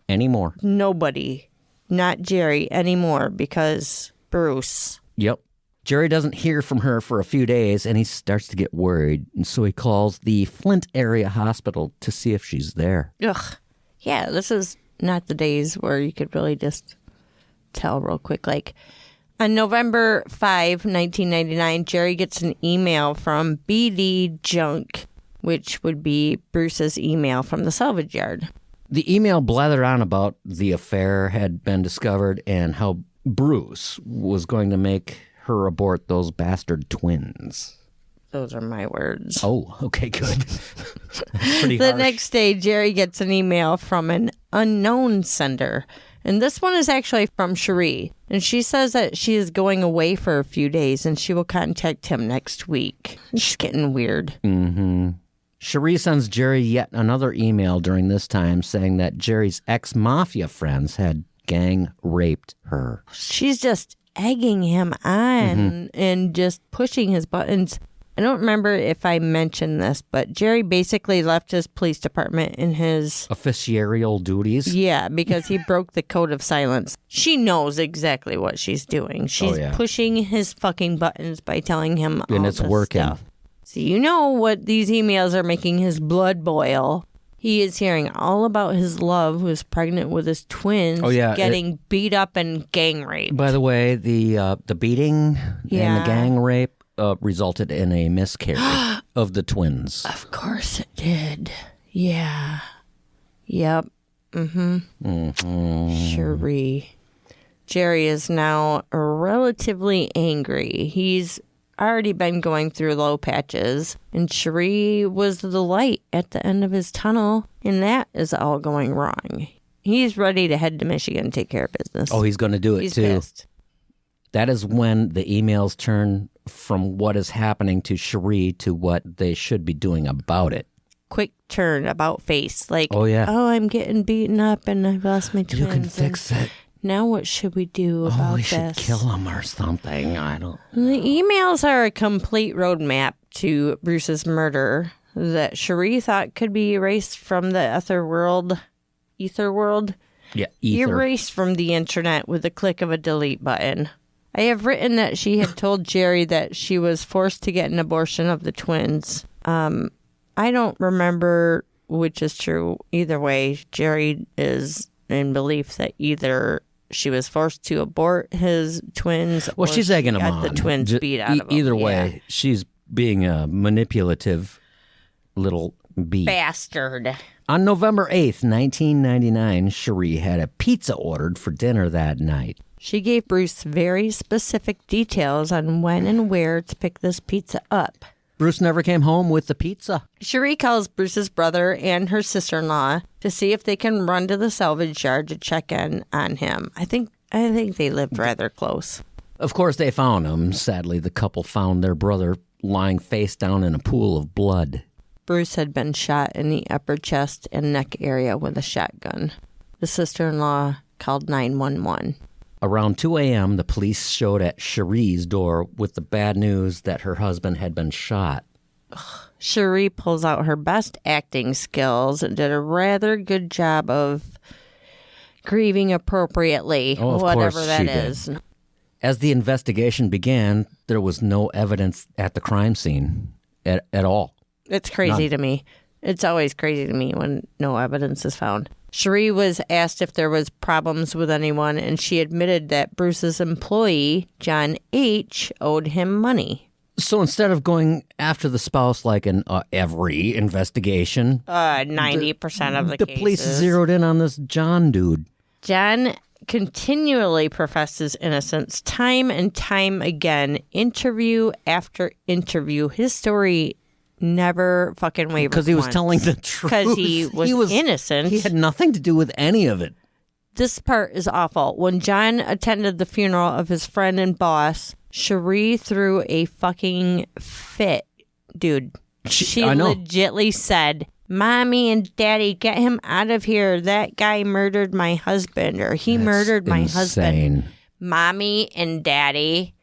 Speaker 3: anymore.
Speaker 2: Nobody, not Jerry anymore, because Bruce.
Speaker 3: Yep. Jerry doesn't hear from her for a few days, and he starts to get worried. And so he calls the Flint area hospital to see if she's there.
Speaker 2: Ugh. Yeah, this is not the days where you could really just tell real quick. Like, on November 5, 1999, Jerry gets an email from BD Junk, which would be Bruce's email from the salvage yard.
Speaker 3: The email blathered on about the affair had been discovered and how Bruce was going to make her abort those bastard twins.
Speaker 2: Those are my words.
Speaker 3: Oh, okay, good. Pretty
Speaker 2: The
Speaker 3: harsh.
Speaker 2: next day, Jerry gets an email from an unknown sender. And this one is actually from Sharee. And she says that she is going away for a few days and she will contact him next week. It's getting weird.
Speaker 3: Mm-hmm. Sharee sends Jerry yet another email during this time saying that Jerry's ex-mafia friends had gang raped her.
Speaker 2: She's just egging him on and just pushing his buttons. I don't remember if I mentioned this, but Jerry basically left his police department in his
Speaker 3: officiarial duties.
Speaker 2: Yeah, because he broke the code of silence. She knows exactly what she's doing. She's pushing his fucking buttons by telling him all
Speaker 3: and it's
Speaker 2: this
Speaker 3: working.
Speaker 2: Stuff. So you know what these emails are making his blood boil. He is hearing all about his love, who is pregnant with his twins, getting beat up and gang raped.
Speaker 3: By the way, the beating and the gang rape resulted in a miscarriage of the twins.
Speaker 2: Of course it did. Yeah. Yep. Sharee. Jerry is now relatively angry. He's already been going through low patches, and Sharee was the light at the end of his tunnel, and that is all going wrong. He's ready to head to Michigan and take care of business.
Speaker 3: Oh, he's going to do it too.
Speaker 2: Pissed.
Speaker 3: That is when the emails turn from what is happening to Sharee to what they should be doing about it.
Speaker 2: Quick turn about face. Like,
Speaker 3: oh,
Speaker 2: I'm getting beaten up and I've lost my twins.
Speaker 3: You can fix it.
Speaker 2: Now what should we do about
Speaker 3: we
Speaker 2: this?
Speaker 3: should kill him or something. I don't.
Speaker 2: The emails are a complete roadmap to Bruce's murder that Sharee thought could be erased from the ether world.
Speaker 3: Yeah, ether.
Speaker 2: Erased from the internet with the click of a delete button. I have written that she had told Jerry that she was forced to get an abortion of the twins. I don't remember which is true. Either way, Jerry is in belief that either she was forced to abort his twins.
Speaker 3: Well, she's egging him on.
Speaker 2: The twins beat out of him.
Speaker 3: Either way, she's being a manipulative little bee.
Speaker 2: Bastard.
Speaker 3: On November 8th, 1999, Sharee had a pizza ordered for dinner that night.
Speaker 2: She gave Bruce very specific details on when and where to pick this pizza up.
Speaker 3: Bruce never came home with the pizza.
Speaker 2: Sharee calls Bruce's brother and her sister-in-law to see if they can run to the salvage yard to check in on him. I think they lived rather close.
Speaker 3: Of course, they found him. Sadly, the couple found their brother lying face down in a pool of blood.
Speaker 2: Bruce had been shot in the upper chest and neck area with a shotgun. The sister-in-law called 911.
Speaker 3: Around 2 a.m., the police showed at Sharee's door with the bad news that her husband had been shot.
Speaker 2: Sharee pulls out her best acting skills and did a rather good job of grieving appropriately, whatever that is.
Speaker 3: As the investigation began, there was no evidence at the crime scene at all.
Speaker 2: It's crazy to me. It's always crazy to me when no evidence is found. Sharee was asked if there was problems with anyone, and she admitted that Bruce's employee, John H., owed him money.
Speaker 3: So instead of going after the spouse like in every investigation,
Speaker 2: 90% of the cases.
Speaker 3: police zeroed in on this John dude.
Speaker 2: John continually professed his innocence time and time again, interview after interview. His story never fucking wavered.
Speaker 3: Because he was telling the truth.
Speaker 2: Because he was innocent.
Speaker 3: He had nothing to do with any of it.
Speaker 2: This part is awful. When John attended the funeral of his friend and boss, Sharee threw a fucking fit, dude. She legitly said, "Mommy and Daddy, get him out of here. That guy murdered my husband, or he murdered my husband. Mommy and Daddy,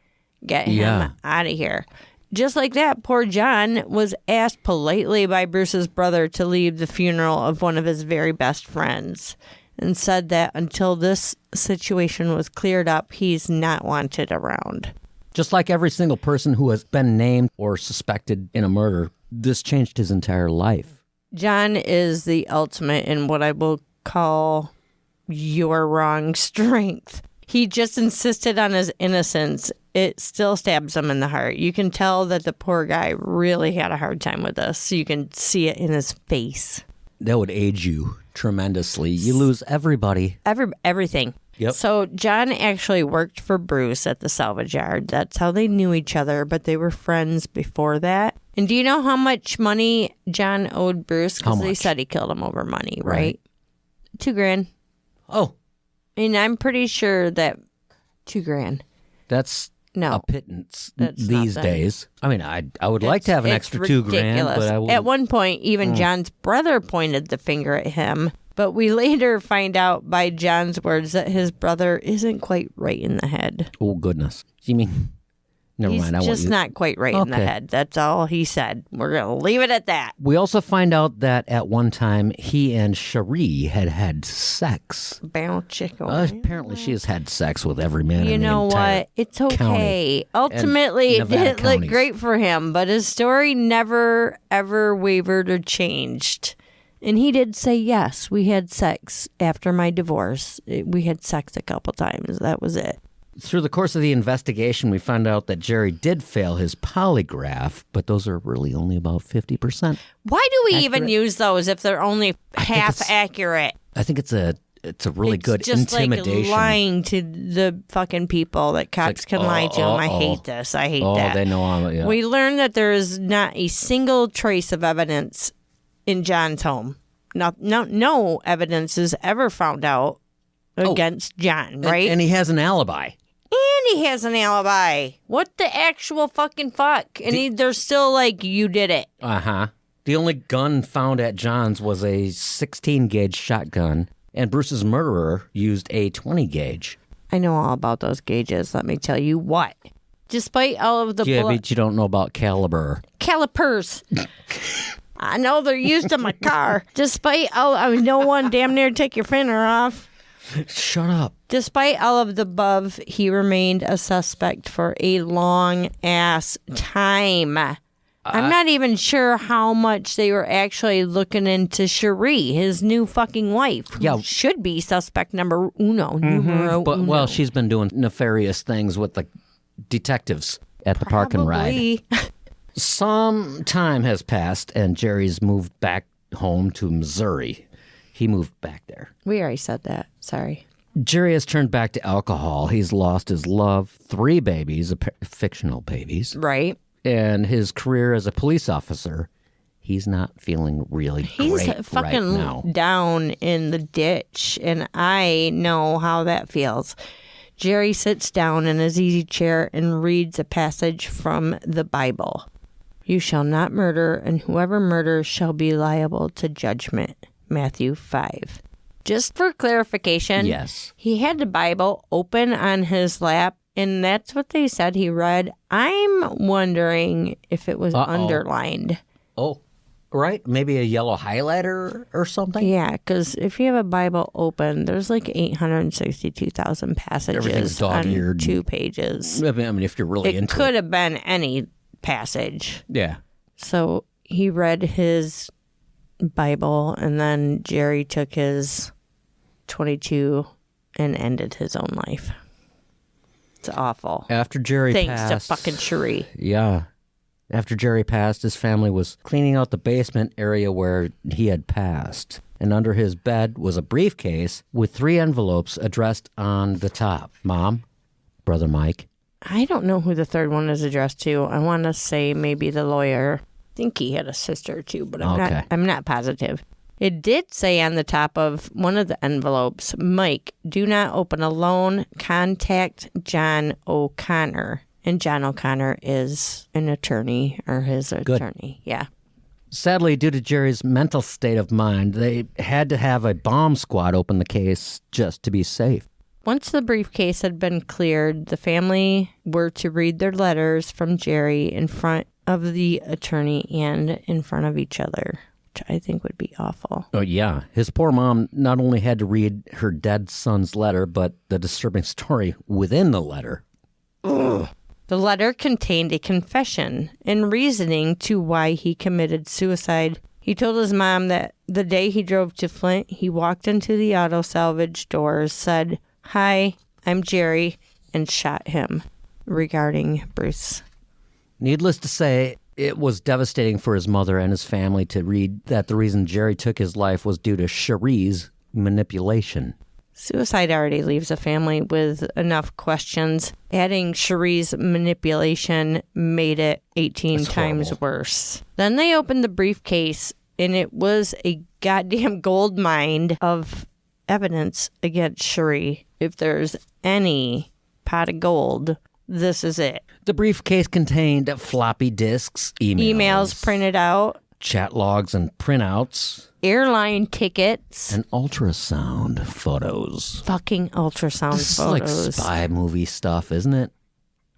Speaker 2: get him out of here." Just like that, poor John was asked politely by Bruce's brother to leave the funeral of one of his very best friends, and said that until this situation was cleared up, he's not wanted around.
Speaker 3: Just like every single person who has been named or suspected in a murder, this changed his entire life.
Speaker 2: John is the ultimate in what I will call your wrong strength. He just insisted on his innocence. It still stabs him in the heart. You can tell that the poor guy really had a hard time with this. You can see it in his face.
Speaker 3: That would age you tremendously. You lose everybody.
Speaker 2: Everything.
Speaker 3: Yep.
Speaker 2: So John actually worked for Bruce at the salvage yard. That's how they knew each other, but they were friends before that. And do you know how much money John owed Bruce? Because they said he killed him over money, right? $2,000.
Speaker 3: Oh.
Speaker 2: And I'm pretty sure that $2,000.
Speaker 3: That's a pittance
Speaker 2: That's
Speaker 3: these
Speaker 2: nothing.
Speaker 3: days. I mean, I would like to have an extra $2,000, but I would.
Speaker 2: At one point, even John's brother pointed the finger at him. But we later find out by John's words that his brother isn't quite right in the head.
Speaker 3: Oh, goodness. You mean, never mind.
Speaker 2: He's just not quite right in the head. That's all he said. We're going to leave it at that.
Speaker 3: We also find out that at one time, he and Sharee had sex.
Speaker 2: Bow chicken.
Speaker 3: Apparently, she has had sex with every man
Speaker 2: You
Speaker 3: in the
Speaker 2: know
Speaker 3: entire
Speaker 2: what? It's okay.
Speaker 3: county
Speaker 2: Ultimately,
Speaker 3: and
Speaker 2: it
Speaker 3: Nevada
Speaker 2: didn't look
Speaker 3: counties.
Speaker 2: great for him, but his story never, ever wavered or changed. And he did say, yes, we had sex after my divorce. We had sex a couple times. That was it.
Speaker 3: Through the course of the investigation, we found out that Jerry did fail his polygraph, but those are really only about 50%.
Speaker 2: Why do we even use those if they're only half accurate?
Speaker 3: I think it's a really good
Speaker 2: just
Speaker 3: intimidation.
Speaker 2: Like lying to the fucking people that cops can lie to them. I hate this. I hate that.
Speaker 3: Oh, they know I'm. Yeah.
Speaker 2: We learned that there is not a single trace of evidence in John's home. No evidence is ever found out against John, right?
Speaker 3: And he has an alibi.
Speaker 2: And he has an alibi. What the actual fucking fuck? And they're still like, you did it.
Speaker 3: Uh-huh. The only gun found at John's was a 16-gauge shotgun, and Bruce's murderer used a 20-gauge.
Speaker 2: I know all about those gauges. Let me tell you what. Despite all of the
Speaker 3: but you don't know about calipers.
Speaker 2: I know they're used in my car. Despite all, no one damn near take your finger off.
Speaker 3: Shut up.
Speaker 2: Despite all of the above, he remained a suspect for a long ass time. I'm not even sure how much they were actually looking into Sharee, his new fucking wife, who should be suspect numero uno.
Speaker 3: Well, she's been doing nefarious things with the detectives at the park and ride. Some time has passed, and Jerry's moved back home to Missouri. He moved back there.
Speaker 2: We already said that. Sorry.
Speaker 3: Jerry has turned back to alcohol. He's lost his love, 3 babies, fictional babies.
Speaker 2: Right.
Speaker 3: And his career as a police officer. He's not feeling really great
Speaker 2: He's fucking
Speaker 3: right now.
Speaker 2: down in the ditch, and I know how that feels. Jerry sits down in his easy chair and reads a passage from the Bible. You shall not murder, and whoever murders shall be liable to judgment. Matthew 5. Just for clarification,
Speaker 3: yes,
Speaker 2: he had the Bible open on his lap, and that's what they said he read. I'm wondering if it was underlined.
Speaker 3: Oh, right. Maybe a yellow highlighter or something?
Speaker 2: Yeah, because if you have a Bible open, there's like 862,000 passages on 2 pages.
Speaker 3: I mean, if you're really into it.
Speaker 2: It could have been any passage.
Speaker 3: Yeah.
Speaker 2: So he read his Bible, and then Jerry took his 22 and ended his own life. It's awful.
Speaker 3: After Jerry
Speaker 2: Thanks
Speaker 3: passed.
Speaker 2: to fucking Sharee.
Speaker 3: Yeah. After Jerry passed, his family was cleaning out the basement area where he had passed. And under his bed was a briefcase with 3 envelopes addressed on the top. Mom, Brother Mike.
Speaker 2: I don't know who the third one is addressed to. I want to say maybe the lawyer. I think he had a sister too, but I'm not positive. It did say on the top of one of the envelopes, Mike, do not open alone. Contact John O'Connor. And John O'Connor is an attorney, or his attorney. Yeah.
Speaker 3: Sadly, due to Jerry's mental state of mind, they had to have a bomb squad open the case just to be safe.
Speaker 2: Once the briefcase had been cleared, the family were to read their letters from Jerry in front of the attorney and in front of each other, which I think would be awful.
Speaker 3: Oh, yeah. His poor mom not only had to read her dead son's letter, but the disturbing story within the letter.
Speaker 2: Ugh. The letter contained a confession and reasoning to why he committed suicide. He told his mom that the day he drove to Flint, he walked into the auto salvage doors, said, "Hi, I'm Jerry," and shot him, regarding Bruce.
Speaker 3: Needless to say, it was devastating for his mother and his family to read that the reason Jerry took his life was due to Sharee's manipulation.
Speaker 2: Suicide already leaves a family with enough questions. Adding Sharee's manipulation made it 18 times worse. Then they opened the briefcase, and it was a goddamn gold mine of evidence against Sharee. If there's any pot of gold, this is it.
Speaker 3: The briefcase contained floppy disks,
Speaker 2: emails printed out,
Speaker 3: chat logs and printouts,
Speaker 2: airline tickets,
Speaker 3: and ultrasound photos.
Speaker 2: Fucking ultrasound
Speaker 3: this
Speaker 2: photos.
Speaker 3: Is like spy movie stuff, isn't it?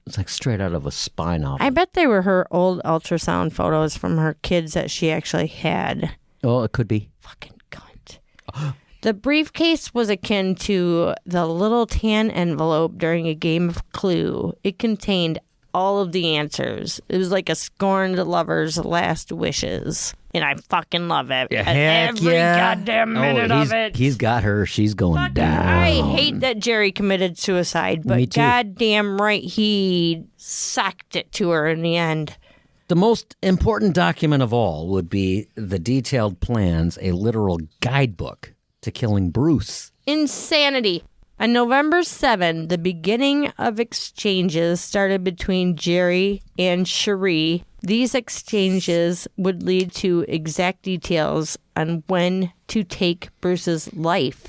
Speaker 3: It's like straight out of a spy novel.
Speaker 2: I bet they were her old ultrasound photos from her kids that she actually had.
Speaker 3: Oh, it could be.
Speaker 2: Fucking cunt. The briefcase was akin to the little tan envelope during a game of Clue. It contained all of the answers. It was like a scorned lover's last wishes. And I fucking love it.
Speaker 3: Yeah,
Speaker 2: every goddamn minute of it.
Speaker 3: He's got her. She's going down.
Speaker 2: I hate that Jerry committed suicide, but goddamn right he socked it to her in the end.
Speaker 3: The most important document of all would be the detailed plans, a literal guidebook to killing Bruce.
Speaker 2: Insanity. On November 7, the beginning of exchanges started between Jerry and Sharee. These exchanges would lead to exact details on when to take Bruce's life.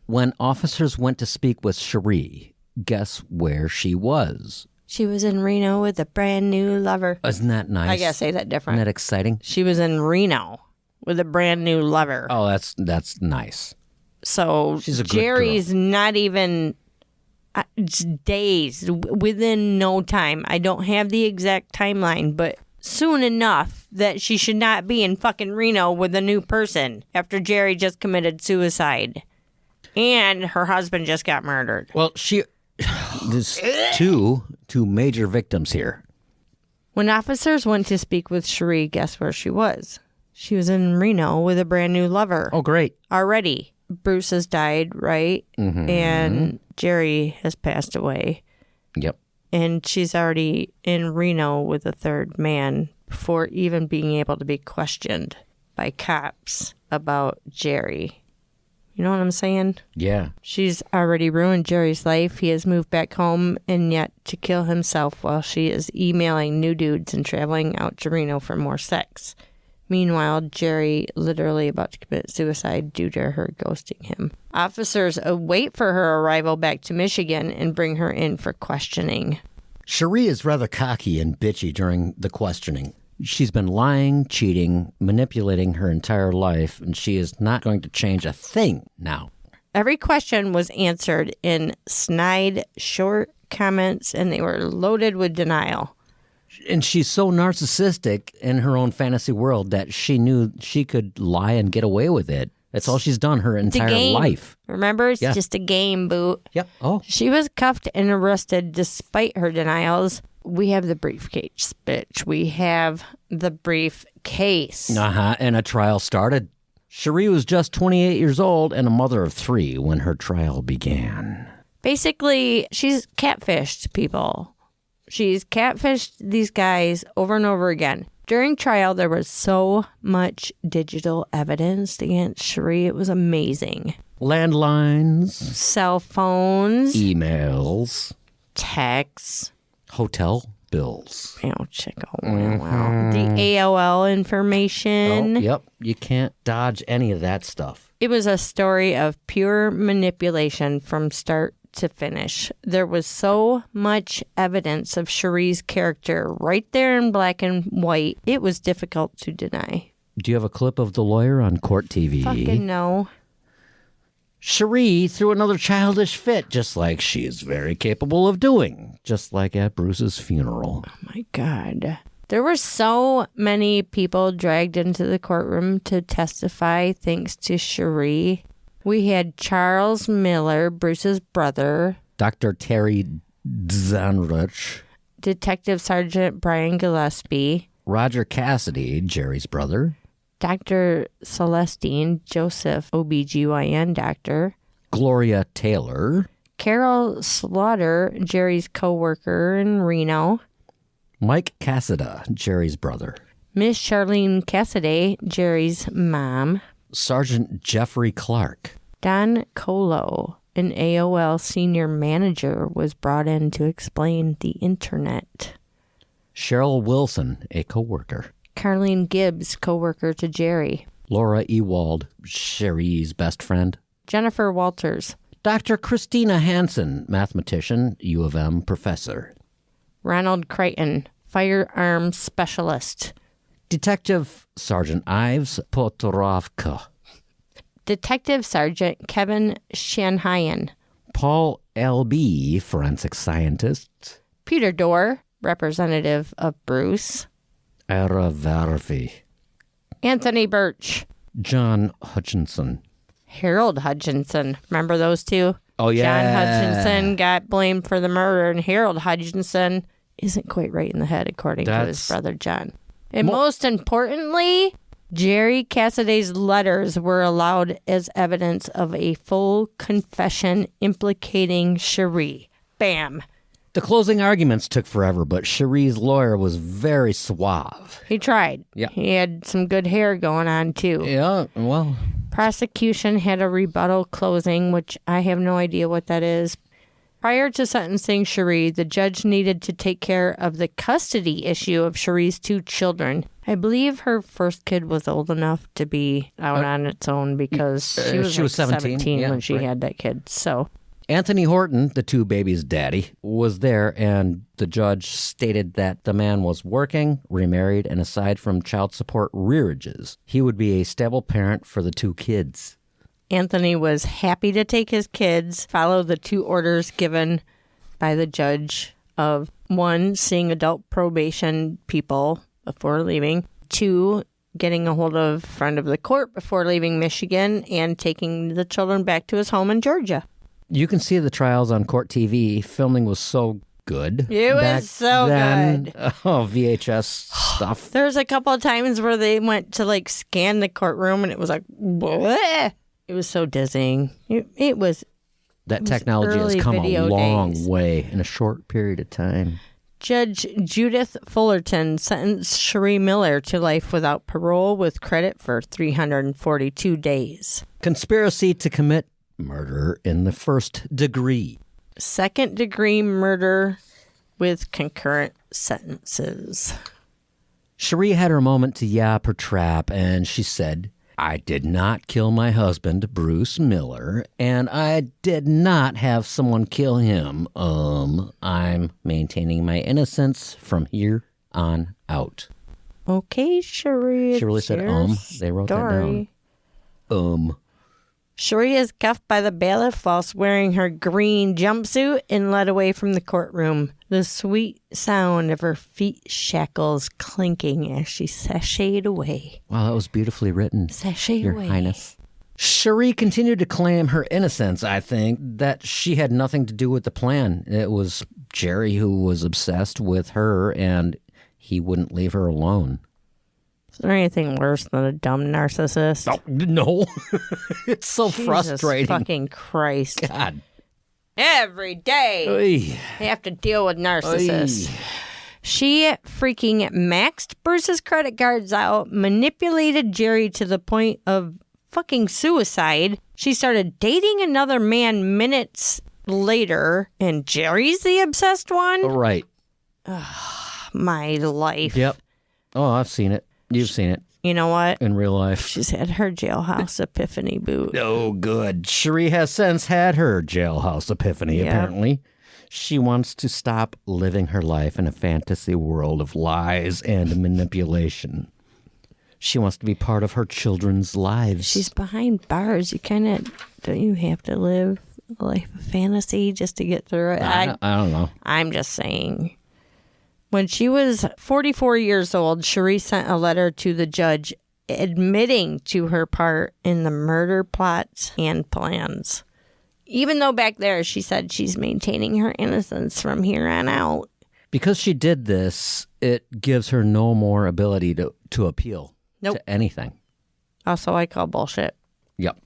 Speaker 3: When officers went to speak with Sharee, guess where she was?
Speaker 2: She was in Reno with a brand new lover.
Speaker 3: Isn't that nice?
Speaker 2: I gotta say that different.
Speaker 3: Isn't that exciting?
Speaker 2: She was in Reno with a brand new lover.
Speaker 3: Oh, that's nice.
Speaker 2: So
Speaker 3: she's a good
Speaker 2: Jerry's
Speaker 3: girl.
Speaker 2: not even days, within no time. I don't have the exact timeline, but soon enough that she should not be in fucking Reno with a new person after Jerry just committed suicide. And her husband just got murdered.
Speaker 3: Well, there's two major victims here.
Speaker 2: When officers went to speak with Sharee, guess where she was? She was in Reno with a brand new lover.
Speaker 3: Oh, great.
Speaker 2: Already. Bruce has died, right?
Speaker 3: Mm-hmm.
Speaker 2: And Jerry has passed away.
Speaker 3: Yep.
Speaker 2: And she's already in Reno with a third man before even being able to be questioned by cops about Jerry. You know what I'm saying?
Speaker 3: Yeah.
Speaker 2: She's already ruined Jerry's life. He has moved back home and yet to kill himself while she is emailing new dudes and traveling out to Reno for more sex. Meanwhile, Jerry literally about to commit suicide due to her ghosting him. Officers await for her arrival back to Michigan and bring her in for questioning.
Speaker 3: Sharee is rather cocky and bitchy during the questioning. She's been lying, cheating, manipulating her entire life, and she is not going to change a thing now.
Speaker 2: Every question was answered in snide, short comments, and they were loaded with denial.
Speaker 3: And she's so narcissistic in her own fantasy world that she knew she could lie and get away with it. That's all she's done her entire life.
Speaker 2: Remember? It's just a game, boo.
Speaker 3: Yep. Oh.
Speaker 2: She was cuffed and arrested despite her denials. We have the briefcase, bitch. We have the briefcase.
Speaker 3: And a trial started. Sharee was just 28 years old and a mother of 3 when her trial began.
Speaker 2: Basically, she's catfished people. She's catfished these guys over and over again. During trial, there was so much digital evidence against Sharee. It was amazing.
Speaker 3: Landlines.
Speaker 2: Cell phones.
Speaker 3: Emails.
Speaker 2: Texts.
Speaker 3: Hotel bills.
Speaker 2: Wow. The AOL information.
Speaker 3: Oh, yep. You can't dodge any of that stuff.
Speaker 2: It was a story of pure manipulation from start to finish. There was so much evidence of Sharee's character right there in black and white. It was difficult to deny.
Speaker 3: Do you have a clip of the lawyer on court TV?
Speaker 2: Fucking no.
Speaker 3: Sharee threw another childish fit, just like she is very capable of doing, just like at Bruce's funeral.
Speaker 2: Oh my God. There were so many people dragged into the courtroom to testify thanks to Sharee. We had Charles Miller, Bruce's brother.
Speaker 3: Dr. Terry Zanrich.
Speaker 2: Detective Sergeant Brian Gillespie.
Speaker 3: Roger Cassidy, Jerry's brother.
Speaker 2: Dr. Celestine Joseph, OBGYN doctor.
Speaker 3: Gloria Taylor.
Speaker 2: Carol Slaughter, Jerry's co-worker in Reno.
Speaker 3: Mike Cassida, Jerry's brother.
Speaker 2: Miss Charlene Cassidy, Jerry's mom.
Speaker 3: Sergeant Jeffrey Clark.
Speaker 2: Don Colo, an AOL senior manager, was brought in to explain the internet.
Speaker 3: Cheryl Wilson, a co-worker.
Speaker 2: Carlene Gibbs, co-worker to Jerry.
Speaker 3: Laura Ewald, Sharee's best friend.
Speaker 2: Jennifer Walters.
Speaker 3: Dr. Christina Hansen, mathematician, U of M professor.
Speaker 2: Ronald Crichton, firearms specialist.
Speaker 3: Detective Sergeant Ives Potorovka.
Speaker 2: Detective Sergeant Kevin Shanhayan.
Speaker 3: Paul L.B., forensic scientist.
Speaker 2: Peter Dorr, representative of Bruce.
Speaker 3: Ara Varvi.
Speaker 2: Anthony Birch.
Speaker 3: John Hutchinson.
Speaker 2: Harold Hutchinson. Remember those two?
Speaker 3: Oh, yeah.
Speaker 2: John Hutchinson got blamed for the murder, and Harold Hutchinson isn't quite right in the head, according to his brother John. And most importantly, Jerry Cassidy's letters were allowed as evidence of a full confession implicating Sharee. Bam.
Speaker 3: The closing arguments took forever, but Sharee's lawyer was very suave.
Speaker 2: He tried.
Speaker 3: Yeah.
Speaker 2: He had some good hair going on, too.
Speaker 3: Yeah, well.
Speaker 2: Prosecution had a rebuttal closing, which I have no idea what that is. Prior to sentencing Sharee, the judge needed to take care of the custody issue of Sharee's two children. I believe her first kid was old enough to be out on its own because she was 17 when she had that kid. So
Speaker 3: Anthony Horton, the two babies' daddy, was there, and the judge stated that the man was working, remarried, and aside from child support rearages, he would be a stable parent for the two kids.
Speaker 2: Anthony was happy to take his kids, follow the two orders given by the judge of 1, seeing adult probation people before leaving, 2, getting a hold of a friend of the court before leaving Michigan, and taking the children back to his home in Georgia.
Speaker 3: You can see the trials on Court TV. Filming was so good.
Speaker 2: It was so good.
Speaker 3: Oh, VHS stuff.
Speaker 2: There's a couple of times where they went to scan the courtroom and it was like, bleh. It was so dizzying. It was.
Speaker 3: That technology has come a long way in a short period of time.
Speaker 2: Judge Judith Fullerton sentenced Sharee Miller to life without parole with credit for 342 days.
Speaker 3: Conspiracy to commit murder in the first degree.
Speaker 2: Second-degree murder with concurrent sentences.
Speaker 3: Sharee had her moment to yap her trap, and she said, "I did not kill my husband, Bruce Miller, and I did not have someone kill him. I'm maintaining my innocence from here on out."
Speaker 2: Okay, Sharee.
Speaker 3: She really said, They wrote that down.
Speaker 2: Sharee is cuffed by the bailiff whilst wearing her green jumpsuit and led away from the courtroom. The sweet sound of her feet shackles clinking as she sashayed away.
Speaker 3: Wow, that was beautifully written.
Speaker 2: Sashayed
Speaker 3: Your
Speaker 2: away.
Speaker 3: Highness. Sharee continued to claim her innocence, I think, that she had nothing to do with the plan. It was Jerry who was obsessed with her, and he wouldn't leave her alone.
Speaker 2: Is there anything worse than a dumb narcissist?
Speaker 3: Oh, no. It's so
Speaker 2: Jesus
Speaker 3: frustrating.
Speaker 2: Fucking Christ.
Speaker 3: God.
Speaker 2: Every day.
Speaker 3: Oy.
Speaker 2: They have to deal with narcissists.
Speaker 3: Oy.
Speaker 2: She freaking maxed Bruce's credit cards out, manipulated Jerry to the point of fucking suicide. She started dating another man minutes later, and Jerry's the obsessed one?
Speaker 3: Right.
Speaker 2: My life.
Speaker 3: Yep. Oh, I've seen it. You've seen it.
Speaker 2: You know what?
Speaker 3: In real life.
Speaker 2: She's had her jailhouse epiphany boot.
Speaker 3: Oh, good. Sharee has since had her jailhouse epiphany, apparently. She wants to stop living her life in a fantasy world of lies and manipulation. She wants to be part of her children's lives.
Speaker 2: She's behind bars. You don't you have to live a life of fantasy just to get through it?
Speaker 3: I don't know.
Speaker 2: I'm just saying. When she was 44 years old, Sharee sent a letter to the judge admitting to her part in the murder plots and plans. Even though back there she said she's maintaining her innocence from here on out.
Speaker 3: Because she did this, it gives her no more ability to appeal to anything.
Speaker 2: Also, I call bullshit.
Speaker 3: Yep.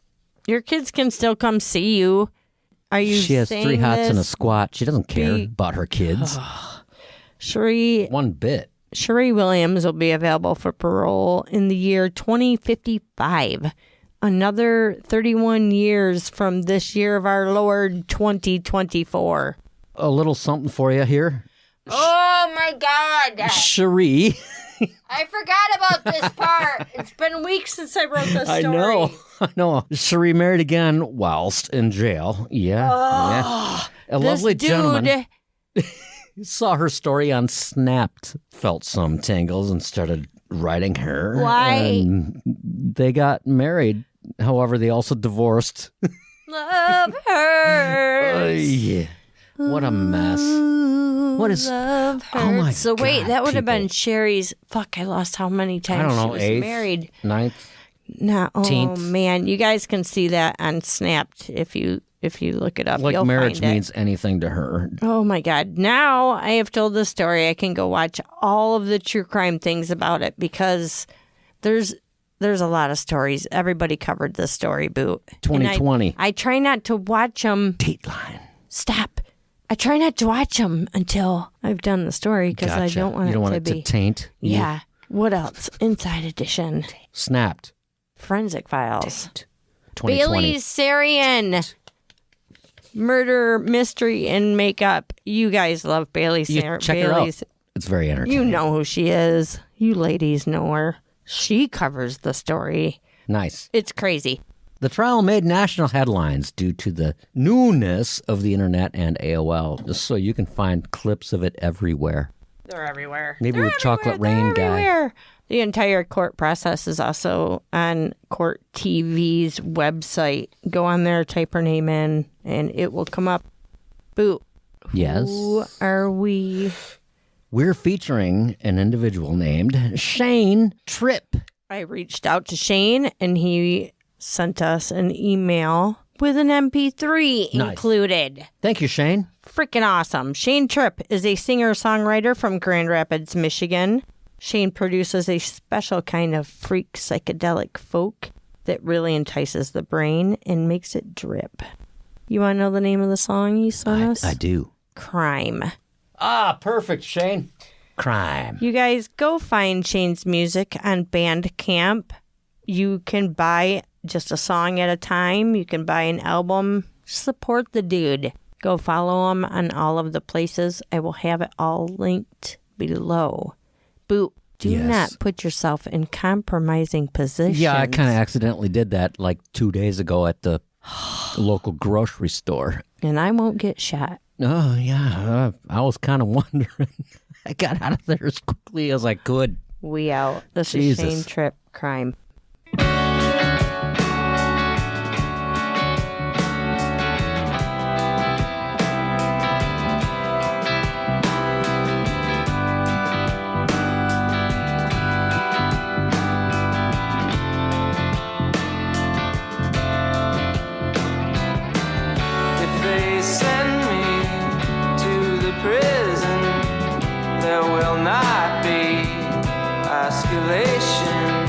Speaker 2: Your kids can still come see you. Are you
Speaker 3: She has
Speaker 2: saying
Speaker 3: 3 hots and a
Speaker 2: this?
Speaker 3: squat. She doesn't care about her kids.
Speaker 2: Sharee
Speaker 3: One bit.
Speaker 2: Sharee Williams will be available for parole in the year 2055. Another 31 years from this year of our Lord 2024.
Speaker 3: A little something for you here.
Speaker 2: Oh my God.
Speaker 3: Sharee.
Speaker 2: I forgot about this part. It's been weeks since I wrote this story.
Speaker 3: I know. Sharee married again whilst in jail. Yeah. A lovely gentleman. Saw her story on Snapped, felt some tingles, and started writing her.
Speaker 2: Why?
Speaker 3: And they got married. However, they also divorced.
Speaker 2: Love hurts.
Speaker 3: Yeah. What a mess. What is...
Speaker 2: Love hurts.
Speaker 3: Oh my
Speaker 2: So wait,
Speaker 3: God,
Speaker 2: that would have
Speaker 3: people.
Speaker 2: been Sherry's... Fuck, I lost how many times
Speaker 3: I don't know,
Speaker 2: she was
Speaker 3: 8th,
Speaker 2: married.
Speaker 3: 9th.
Speaker 2: No, oh
Speaker 3: 10th.
Speaker 2: man, you guys can see that on Snapped if you look it up.
Speaker 3: Like
Speaker 2: you'll
Speaker 3: marriage
Speaker 2: find it.
Speaker 3: means anything to her.
Speaker 2: Oh my God! Now I have told the story. I can go watch all of the true crime things about it because there's a lot of stories. Everybody covered this story, Boot.
Speaker 3: 2020.
Speaker 2: I try not to watch them.
Speaker 3: Dateline.
Speaker 2: Stop. I try not to watch them until I've done the story because I don't want
Speaker 3: you don't
Speaker 2: it
Speaker 3: want
Speaker 2: to
Speaker 3: it
Speaker 2: be.
Speaker 3: to taint you.
Speaker 2: Yeah. What else? Inside Edition.
Speaker 3: Snapped.
Speaker 2: Forensic Files.
Speaker 3: 2020.
Speaker 2: Bailey Sarian. Murder, mystery, and makeup. You guys love Bailey Sarian.
Speaker 3: Check her out. It's very entertaining.
Speaker 2: You know who she is. You ladies know her. She covers the story.
Speaker 3: Nice.
Speaker 2: It's crazy.
Speaker 3: The trial made national headlines due to the newness of the internet and AOL, just so you can find clips of it everywhere.
Speaker 2: They're everywhere.
Speaker 3: Maybe
Speaker 2: They're
Speaker 3: with Chocolate
Speaker 2: everywhere.
Speaker 3: Rain
Speaker 2: They're
Speaker 3: guy.
Speaker 2: everywhere. The entire court process is also on Court TV's website. Go on there, type her name in, and it will come up. Boo.
Speaker 3: Yes.
Speaker 2: Who are we?
Speaker 3: We're featuring an individual named Shane Tripp.
Speaker 2: I reached out to Shane, and he sent us an email with an MP3
Speaker 3: Nice.
Speaker 2: included.
Speaker 3: Thank you, Shane.
Speaker 2: Freaking awesome. Shane Tripp is a singer-songwriter from Grand Rapids, Michigan. Shane produces a special kind of freak psychedelic folk that really entices the brain and makes it drip. You want to know the name of the song you sent us?
Speaker 3: I do.
Speaker 2: Crime.
Speaker 3: Ah, perfect, Shane. Crime.
Speaker 2: You guys go find Shane's music on Bandcamp. You can buy just a song at a time. You can buy an album. Support the dude. Go follow him on all of the places. I will have it all linked below. Boot, do
Speaker 3: Yes.
Speaker 2: not put yourself in compromising positions.
Speaker 3: Yeah, I kind of accidentally did that like 2 days ago at the local grocery store.
Speaker 2: And I won't get shot.
Speaker 3: Oh, yeah. I was kind of wondering. I got out of there as quickly as I could.
Speaker 2: We out. This
Speaker 3: Jesus.
Speaker 2: is Shane Tripp. Crime.
Speaker 1: If they send me to the prison, there will not be osculation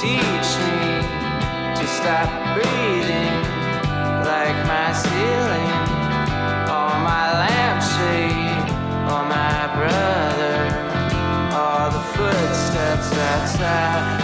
Speaker 5: teach me to stop breathing, like my ceiling, or my lampshade, or my brother, or the footsteps outside.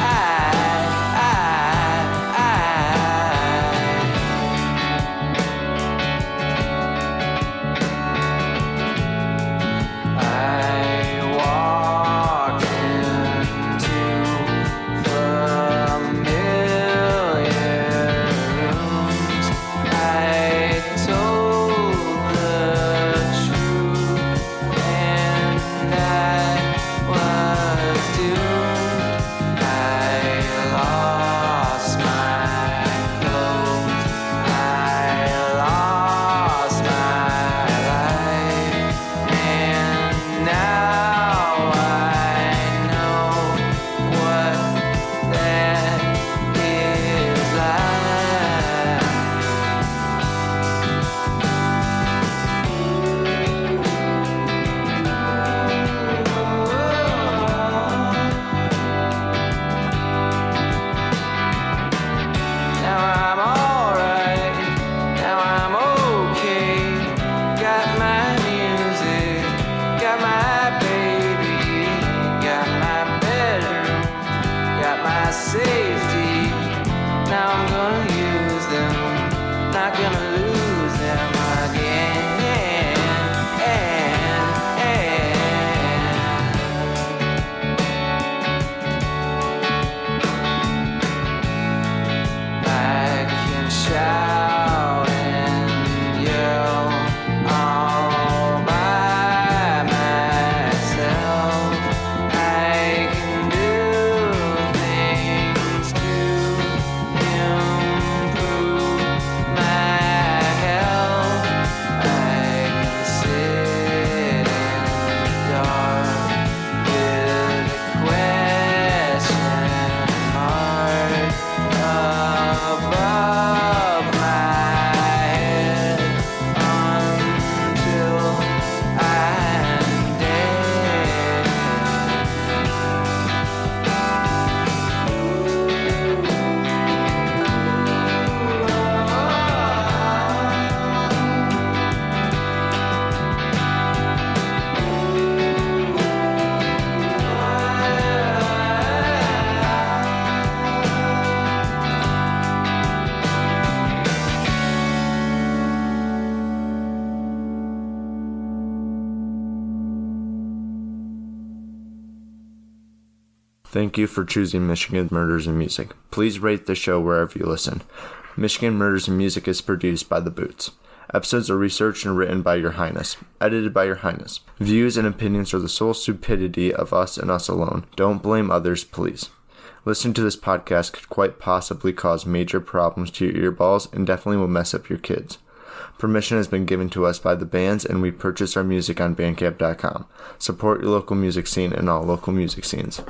Speaker 6: Thank you for choosing Michigan Murders and Music. Please rate the show wherever you listen. Michigan Murders and Music is produced by The Boots. Episodes are researched and written by Your Highness. Edited by Your Highness. Views and opinions are the sole stupidity of us and us alone. Don't blame others, please. Listening to this podcast could quite possibly cause major problems to your earballs and definitely will mess up your kids. Permission has been given to us by the bands, and we purchase our music on Bandcamp.com. Support your local music scene and all local music scenes.